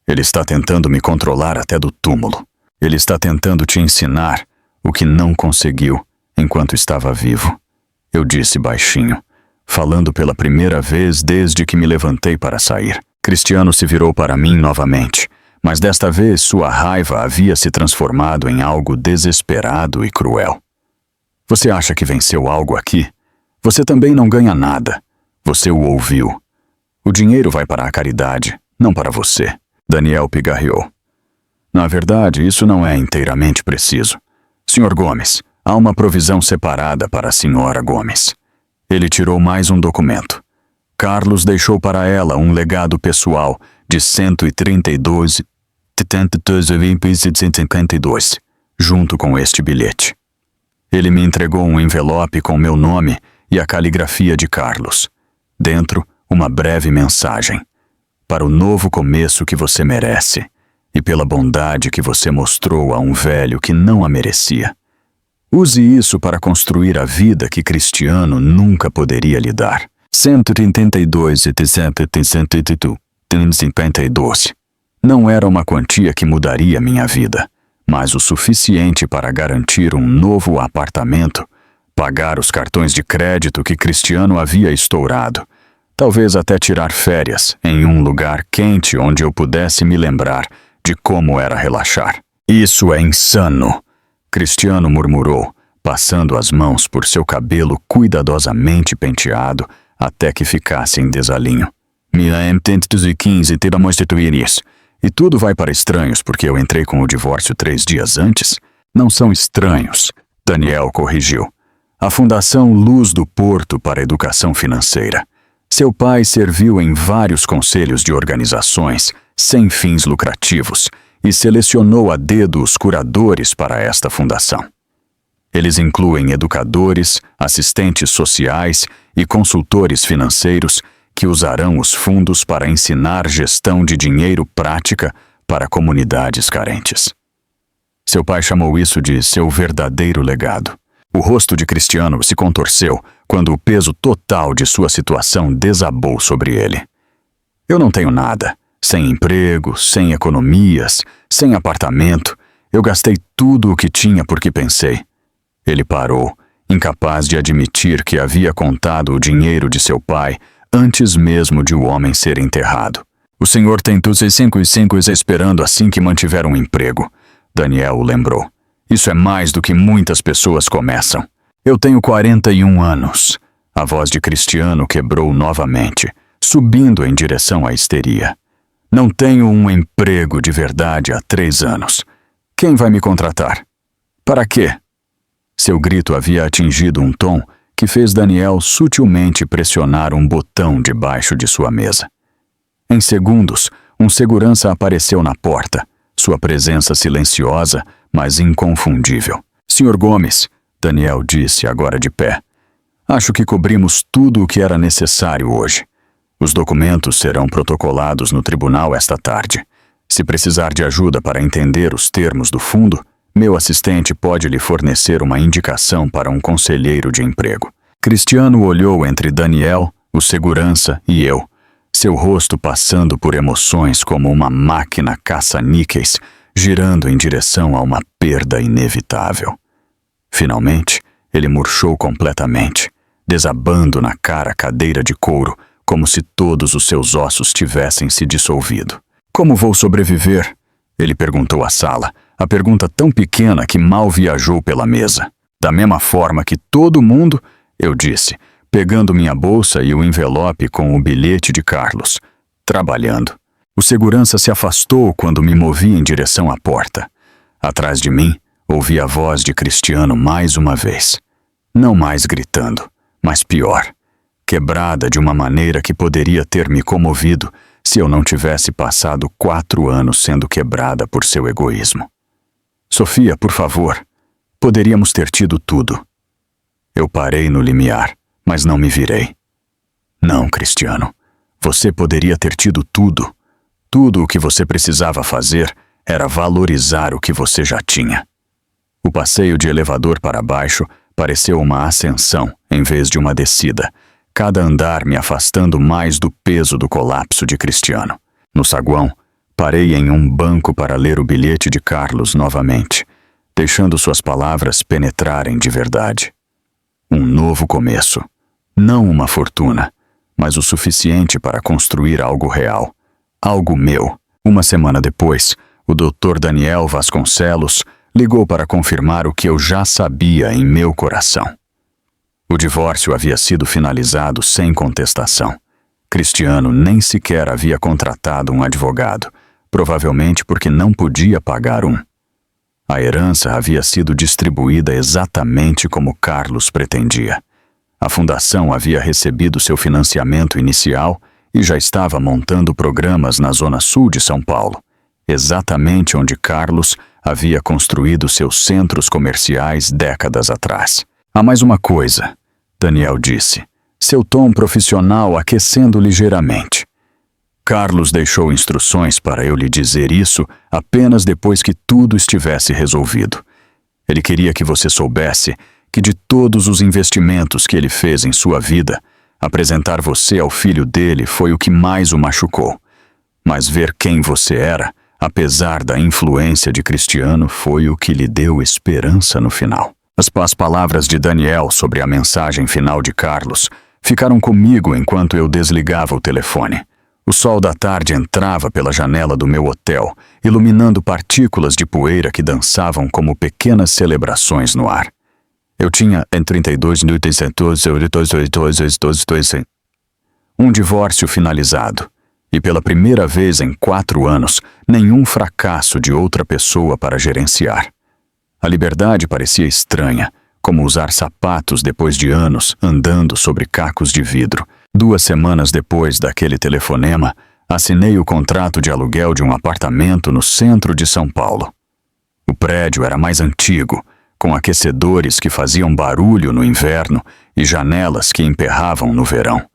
Ele está tentando me controlar até do túmulo. Ele está tentando te ensinar o que não conseguiu enquanto estava vivo. Eu disse baixinho, falando pela primeira vez desde que me levantei para sair. Cristiano se virou para mim novamente, mas desta vez sua raiva havia se transformado em algo desesperado e cruel. Você acha que venceu algo aqui? Você também não ganha nada. Você o ouviu. O dinheiro vai para a caridade, não para você. Daniel pigarreou. Na verdade, isso não é inteiramente preciso. Sr. Gomes, há uma provisão separada para a Sra. Gomes. Ele tirou mais um documento. Carlos deixou para ela um legado pessoal de 132,752, junto com este bilhete. Ele me entregou um envelope com meu nome e a caligrafia de Carlos. Dentro, uma breve mensagem. Para o novo começo que você merece e pela bondade que você mostrou a um velho que não a merecia. Use isso para construir a vida que Cristiano nunca poderia lhe dar. 132,752. Não era uma quantia que mudaria minha vida, mas o suficiente para garantir um novo apartamento, pagar os cartões de crédito que Cristiano havia estourado, talvez até tirar férias em um lugar quente onde eu pudesse me lembrar de como era relaxar. Isso é insano. Cristiano murmurou, passando as mãos por seu cabelo cuidadosamente penteado até que ficasse em desalinho. Minha M315 te demonstituir isso. E tudo vai para estranhos porque eu entrei com o divórcio 3 dias antes? Não são estranhos, Daniel corrigiu. A Fundação Luz do Porto para a Educação Financeira. Seu pai serviu em vários conselhos de organizações sem fins lucrativos e selecionou a dedo os curadores para esta fundação. Eles incluem educadores, assistentes sociais e consultores financeiros que usarão os fundos para ensinar gestão de dinheiro prática para comunidades carentes. Seu pai chamou isso de seu verdadeiro legado. O rosto de Cristiano se contorceu quando o peso total de sua situação desabou sobre ele. Eu não tenho nada. Sem emprego, sem economias, sem apartamento. Eu gastei tudo o que tinha porque pensei. Ele parou, incapaz de admitir que havia contado o dinheiro de seu pai antes mesmo de o homem ser enterrado. O senhor tem todos os 5 esperando assim que mantiver um emprego, Daniel o lembrou. Isso é mais do que muitas pessoas começam. Eu tenho 41 anos. A voz de Cristiano quebrou novamente, subindo em direção à histeria. Não tenho um emprego de verdade há 3 anos. Quem vai me contratar? Para quê? Seu grito havia atingido um tom que fez Daniel sutilmente pressionar um botão debaixo de sua mesa. Em segundos, um segurança apareceu na porta, sua presença silenciosa, mas inconfundível. Sr. Gomes, Daniel disse agora de pé. Acho que cobrimos tudo o que era necessário hoje. Os documentos serão protocolados no tribunal esta tarde. Se precisar de ajuda para entender os termos do fundo, meu assistente pode lhe fornecer uma indicação para um conselheiro de emprego. Cristiano olhou entre Daniel, o segurança e eu, seu rosto passando por emoções como uma máquina caça-níqueis, girando em direção a uma perda inevitável. Finalmente, ele murchou completamente, desabando na cara a cadeira de couro, como se todos os seus ossos tivessem se dissolvido. Como vou sobreviver? Ele perguntou à sala, a pergunta tão pequena que mal viajou pela mesa. Da mesma forma que todo mundo, eu disse, pegando minha bolsa e o envelope com o bilhete de Carlos. Trabalhando. O segurança se afastou quando me movi em direção à porta. Atrás de mim, ouvi a voz de Cristiano mais uma vez. Não mais gritando, mas pior. Quebrada de uma maneira que poderia ter me comovido se eu não tivesse passado 4 anos sendo quebrada por seu egoísmo. Sofia, por favor, poderíamos ter tido tudo. Eu parei no limiar, mas não me virei. Não, Cristiano, você poderia ter tido tudo. Tudo o que você precisava fazer era valorizar o que você já tinha. O passeio de elevador para baixo pareceu uma ascensão em vez de uma descida, cada andar me afastando mais do peso do colapso de Cristiano. No saguão, parei em um banco para ler o bilhete de Carlos novamente, deixando suas palavras penetrarem de verdade. Um novo começo. Não uma fortuna, mas o suficiente para construir algo real. Algo meu. Uma semana depois, o Dr. Daniel Vasconcelos ligou para confirmar o que eu já sabia em meu coração. O divórcio havia sido finalizado sem contestação. Cristiano nem sequer havia contratado um advogado, provavelmente porque não podia pagar um. A herança havia sido distribuída exatamente como Carlos pretendia. A fundação havia recebido seu financiamento inicial e já estava montando programas na zona sul de São Paulo, exatamente onde Carlos havia construído seus centros comerciais décadas atrás. Há mais uma coisa, Daniel disse, seu tom profissional aquecendo ligeiramente. Carlos deixou instruções para eu lhe dizer isso apenas depois que tudo estivesse resolvido. Ele queria que você soubesse que de todos os investimentos que ele fez em sua vida, apresentar você ao filho dele foi o que mais o machucou. Mas ver quem você era, apesar da influência de Cristiano, foi o que lhe deu esperança no final. As palavras de Daniel sobre a mensagem final de Carlos ficaram comigo enquanto eu desligava o telefone. O O sol da tarde entrava pela janela do meu hotel, iluminando partículas de poeira que dançavam como pequenas celebrações no ar. Eu tinha em 32 um divórcio finalizado, e pela primeira vez em 4 anos, nenhum fracasso de outra pessoa para gerenciar. A liberdade parecia estranha, como usar sapatos depois de anos andando sobre cacos de vidro. 2 semanas depois daquele telefonema, assinei o contrato de aluguel de um apartamento no centro de São Paulo. O prédio era mais antigo, com aquecedores que faziam barulho no inverno e janelas que emperravam no verão.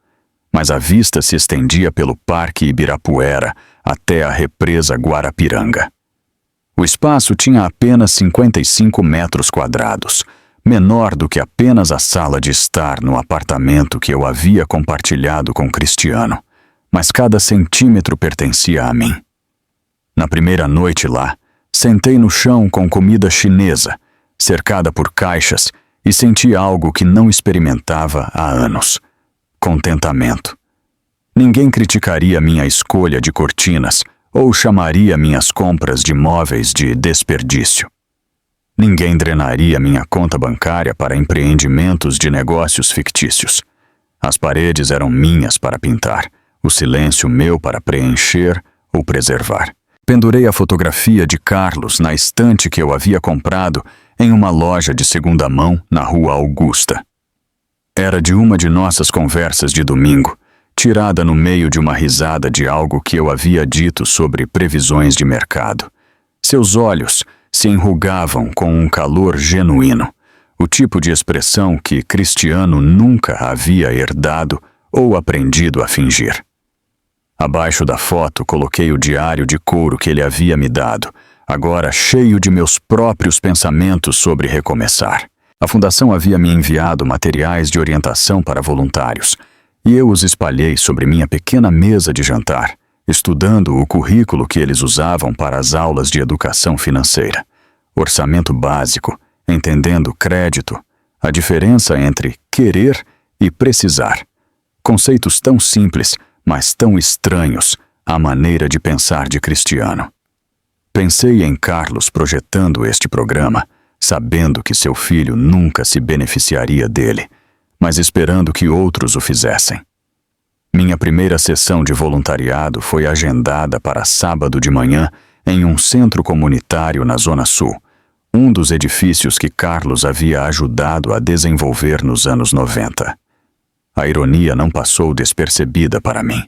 Mas a vista se estendia pelo Parque Ibirapuera até a represa Guarapiranga. O espaço tinha apenas 55 metros quadrados, menor do que apenas a sala de estar no apartamento que eu havia compartilhado com Cristiano, mas cada centímetro pertencia a mim. Na primeira noite lá, sentei no chão com comida chinesa, cercada por caixas, e senti algo que não experimentava há anos: contentamento. Ninguém criticaria minha escolha de cortinas ou chamaria minhas compras de móveis de desperdício. Ninguém drenaria minha conta bancária para empreendimentos de negócios fictícios. As paredes eram minhas para pintar, o silêncio meu para preencher ou preservar. Pendurei a fotografia de Carlos na estante que eu havia comprado em uma loja de segunda mão na Rua Augusta. Era de uma de nossas conversas de domingo, tirada no meio de uma risada de algo que eu havia dito sobre previsões de mercado. Seus olhos se enrugavam com um calor genuíno, o tipo de expressão que Cristiano nunca havia herdado ou aprendido a fingir. Abaixo da foto coloquei o diário de couro que ele havia me dado, agora cheio de meus próprios pensamentos sobre recomeçar. A fundação havia me enviado materiais de orientação para voluntários, e eu os espalhei sobre minha pequena mesa de jantar, estudando o currículo que eles usavam para as aulas de educação financeira. Orçamento básico, entendendo crédito, a diferença entre querer e precisar. Conceitos tão simples, mas tão estranhos à maneira de pensar de Cristiano. Pensei em Carlos projetando este programa, sabendo que seu filho nunca se beneficiaria dele, mas esperando que outros o fizessem. Minha primeira sessão de voluntariado foi agendada para sábado de manhã em um centro comunitário na Zona Sul, um dos edifícios que Carlos havia ajudado a desenvolver nos anos 90. A ironia não passou despercebida para mim.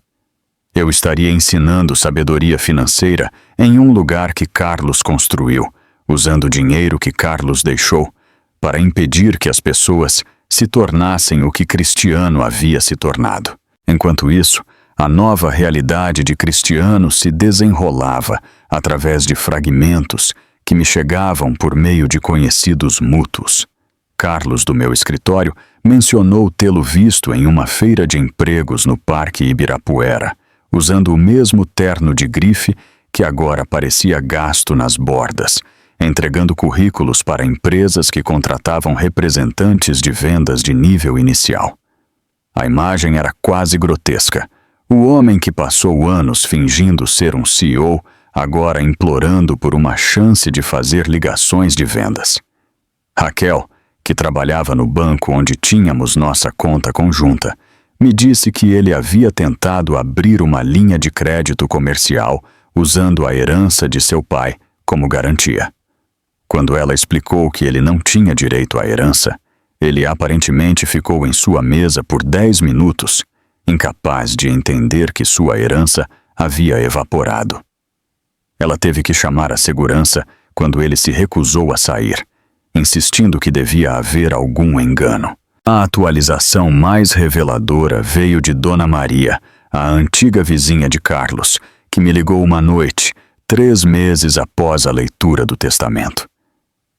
Eu estaria ensinando sabedoria financeira em um lugar que Carlos construiu, usando o dinheiro que Carlos deixou, para impedir que as pessoas se tornassem o que Cristiano havia se tornado. Enquanto isso, a nova realidade de Cristiano se desenrolava através de fragmentos que me chegavam por meio de conhecidos mútuos. Carlos, do meu escritório, mencionou tê-lo visto em uma feira de empregos no Parque Ibirapuera, usando o mesmo terno de grife que agora parecia gasto nas bordas, entregando currículos para empresas que contratavam representantes de vendas de nível inicial. A imagem era quase grotesca. O homem que passou anos fingindo ser um CEO, agora implorando por uma chance de fazer ligações de vendas. Raquel, que trabalhava no banco onde tínhamos nossa conta conjunta, me disse que ele havia tentado abrir uma linha de crédito comercial usando a herança de seu pai como garantia. Quando ela explicou que ele não tinha direito à herança, ele aparentemente ficou em sua mesa por 10 minutos, incapaz de entender que sua herança havia evaporado. Ela teve que chamar a segurança quando ele se recusou a sair, insistindo que devia haver algum engano. A atualização mais reveladora veio de Dona Maria, a antiga vizinha de Carlos, que me ligou uma noite, 3 meses após a leitura do testamento.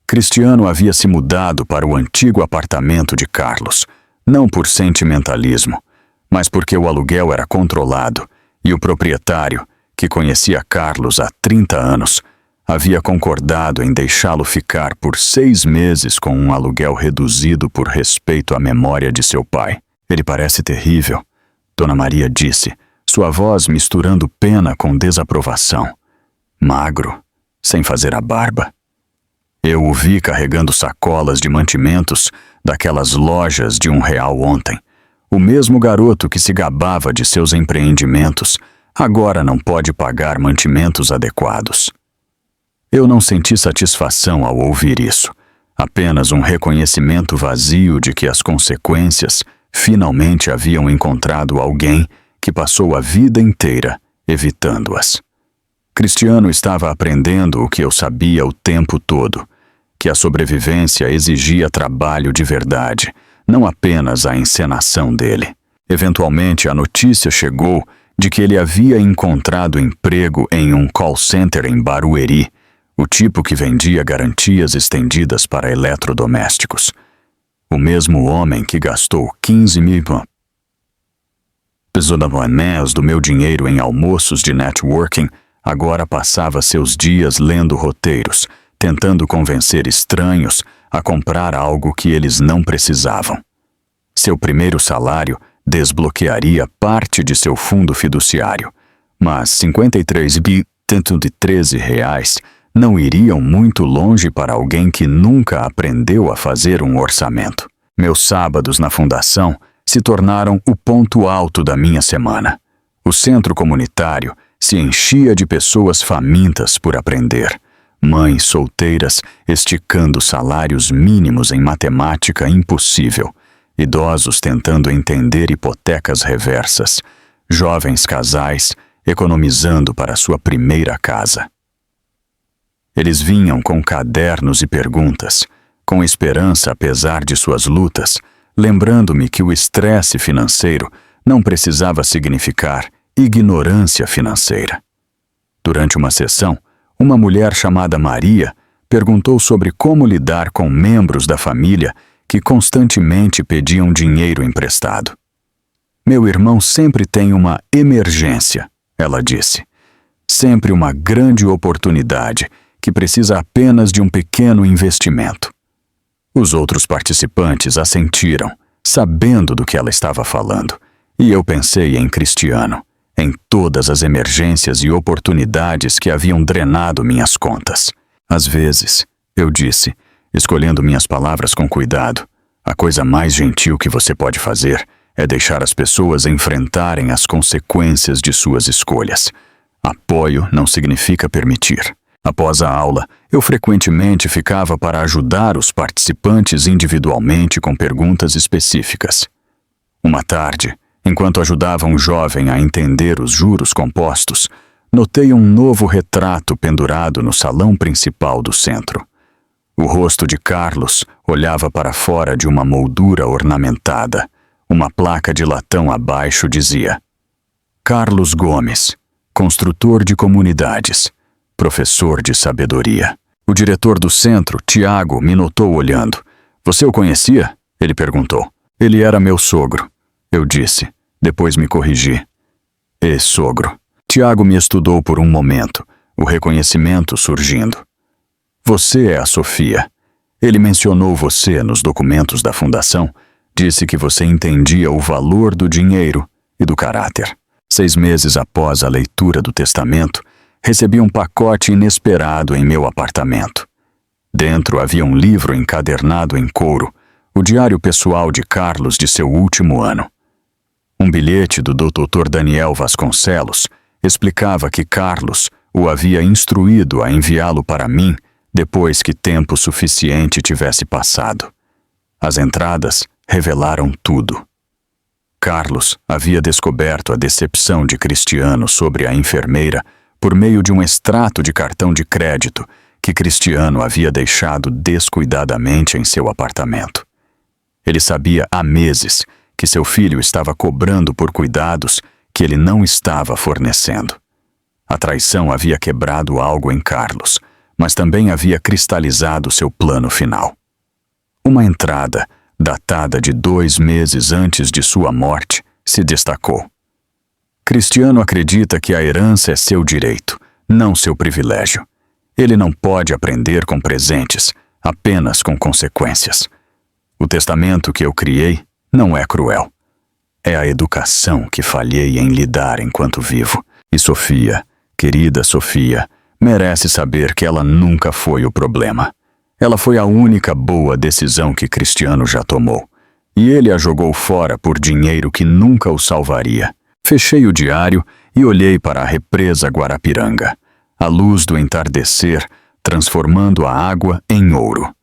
Cristiano havia se mudado para o antigo apartamento de Carlos, não por sentimentalismo, mas porque o aluguel era controlado e o proprietário, que conhecia Carlos há 30 anos, havia concordado em deixá-lo ficar por 6 meses com um aluguel reduzido por respeito à memória de seu pai. Ele parece terrível, Dona Maria disse, sua voz misturando pena com desaprovação. Magro, sem fazer a barba. Eu o vi carregando sacolas de mantimentos daquelas lojas de R$1 ontem. O mesmo garoto que se gabava de seus empreendimentos agora não pode pagar mantimentos adequados. Eu não senti satisfação ao ouvir isso, apenas um reconhecimento vazio de que as consequências finalmente haviam encontrado alguém que passou a vida inteira evitando-as. Cristiano estava aprendendo o que eu sabia o tempo todo, que a sobrevivência exigia trabalho de verdade, não apenas a encenação dele. Eventualmente, a notícia chegou de que ele havia encontrado emprego em um call center em Barueri, o tipo que vendia garantias estendidas para eletrodomésticos. O mesmo homem que gastou 15 mil pesos do meu dinheiro em almoços de networking agora passava seus dias lendo roteiros, tentando convencer estranhos a comprar algo que eles não precisavam. Seu primeiro salário desbloquearia parte de seu fundo fiduciário, mas 53.113 reais não iriam muito longe para alguém que nunca aprendeu a fazer um orçamento. Meus sábados na fundação se tornaram o ponto alto da minha semana. O centro comunitário se enchia de pessoas famintas por aprender. Mães solteiras esticando salários mínimos em matemática impossível. Idosos tentando entender hipotecas reversas. Jovens casais economizando para sua primeira casa. Eles vinham com cadernos e perguntas, com esperança apesar de suas lutas, lembrando-me que o estresse financeiro não precisava significar ignorância financeira. Durante uma sessão, uma mulher chamada Maria perguntou sobre como lidar com membros da família que constantemente pediam dinheiro emprestado. Meu irmão sempre tem uma emergência, ela disse. Sempre uma grande oportunidade que precisa apenas de um pequeno investimento. Os outros participantes assentiram, sabendo do que ela estava falando, e eu pensei em Cristiano, em todas as emergências e oportunidades que haviam drenado minhas contas. Às vezes, eu disse, escolhendo minhas palavras com cuidado, a coisa mais gentil que você pode fazer é deixar as pessoas enfrentarem as consequências de suas escolhas. Apoio não significa permitir. Após a aula, eu frequentemente ficava para ajudar os participantes individualmente com perguntas específicas. Uma tarde, enquanto ajudava um jovem a entender os juros compostos, notei um novo retrato pendurado no salão principal do centro. O rosto de Carlos olhava para fora de uma moldura ornamentada. Uma placa de latão abaixo dizia: Carlos Gomes, construtor de comunidades, professor de sabedoria. O diretor do centro, Tiago, me notou olhando. Você o conhecia? Ele perguntou. Ele era meu sogro, eu disse. Depois me corrigi. Sogro. Tiago me estudou por um momento, o reconhecimento surgindo. Você é a Sofia. Ele mencionou você nos documentos da fundação, disse que você entendia o valor do dinheiro e do caráter. 6 meses após a leitura do testamento, recebi um pacote inesperado em meu apartamento. Dentro havia um livro encadernado em couro, o diário pessoal de Carlos de seu último ano. Um bilhete do Dr. Daniel Vasconcelos explicava que Carlos o havia instruído a enviá-lo para mim depois que tempo suficiente tivesse passado. As entradas revelaram tudo. Carlos havia descoberto a decepção de Cristiano sobre a enfermeira por meio de um extrato de cartão de crédito que Cristiano havia deixado descuidadamente em seu apartamento. Ele sabia há meses que seu filho estava cobrando por cuidados que ele não estava fornecendo. A traição havia quebrado algo em Carlos, mas também havia cristalizado seu plano final. Uma entrada, datada de 2 meses antes de sua morte, se destacou. Cristiano acredita que a herança é seu direito, não seu privilégio. Ele não pode aprender com presentes, apenas com consequências. O testamento que eu criei não é cruel. É a educação que falhei em lhe dar enquanto vivo. E Sofia, querida Sofia, merece saber que ela nunca foi o problema. Ela foi a única boa decisão que Cristiano já tomou. E ele a jogou fora por dinheiro que nunca o salvaria. Fechei o diário e olhei para a represa Guarapiranga, a luz do entardecer transformando a água em ouro.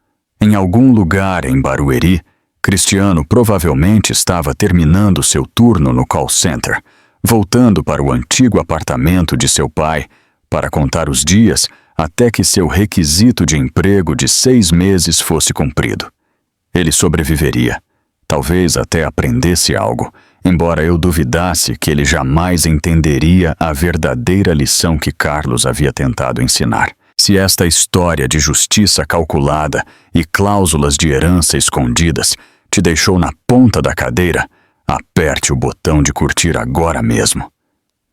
Em algum lugar em Barueri, Cristiano provavelmente estava terminando seu turno no call center, voltando para o antigo apartamento de seu pai para contar os dias até que seu requisito de emprego de 6 meses fosse cumprido. Ele sobreviveria, talvez até aprendesse algo, embora eu duvidasse que ele jamais entenderia a verdadeira lição que Carlos havia tentado ensinar. Se esta história de justiça calculada e cláusulas de herança escondidas te deixou na ponta da cadeira, aperte o botão de curtir agora mesmo.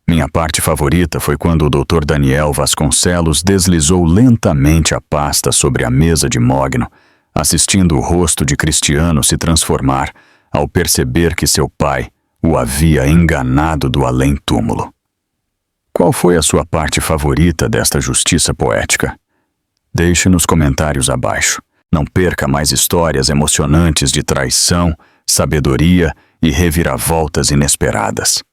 Minha parte favorita foi quando o Dr. Daniel Vasconcelos deslizou lentamente a pasta sobre a mesa de mogno, assistindo o rosto de Cristiano se transformar ao perceber que seu pai o havia enganado do além-túmulo. Qual foi a sua parte favorita desta justiça poética? Deixe nos comentários abaixo. Não perca mais histórias emocionantes de traição, sabedoria e reviravoltas inesperadas.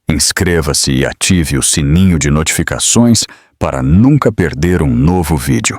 Inscreva-se e ative o sininho de notificações para nunca perder um novo vídeo.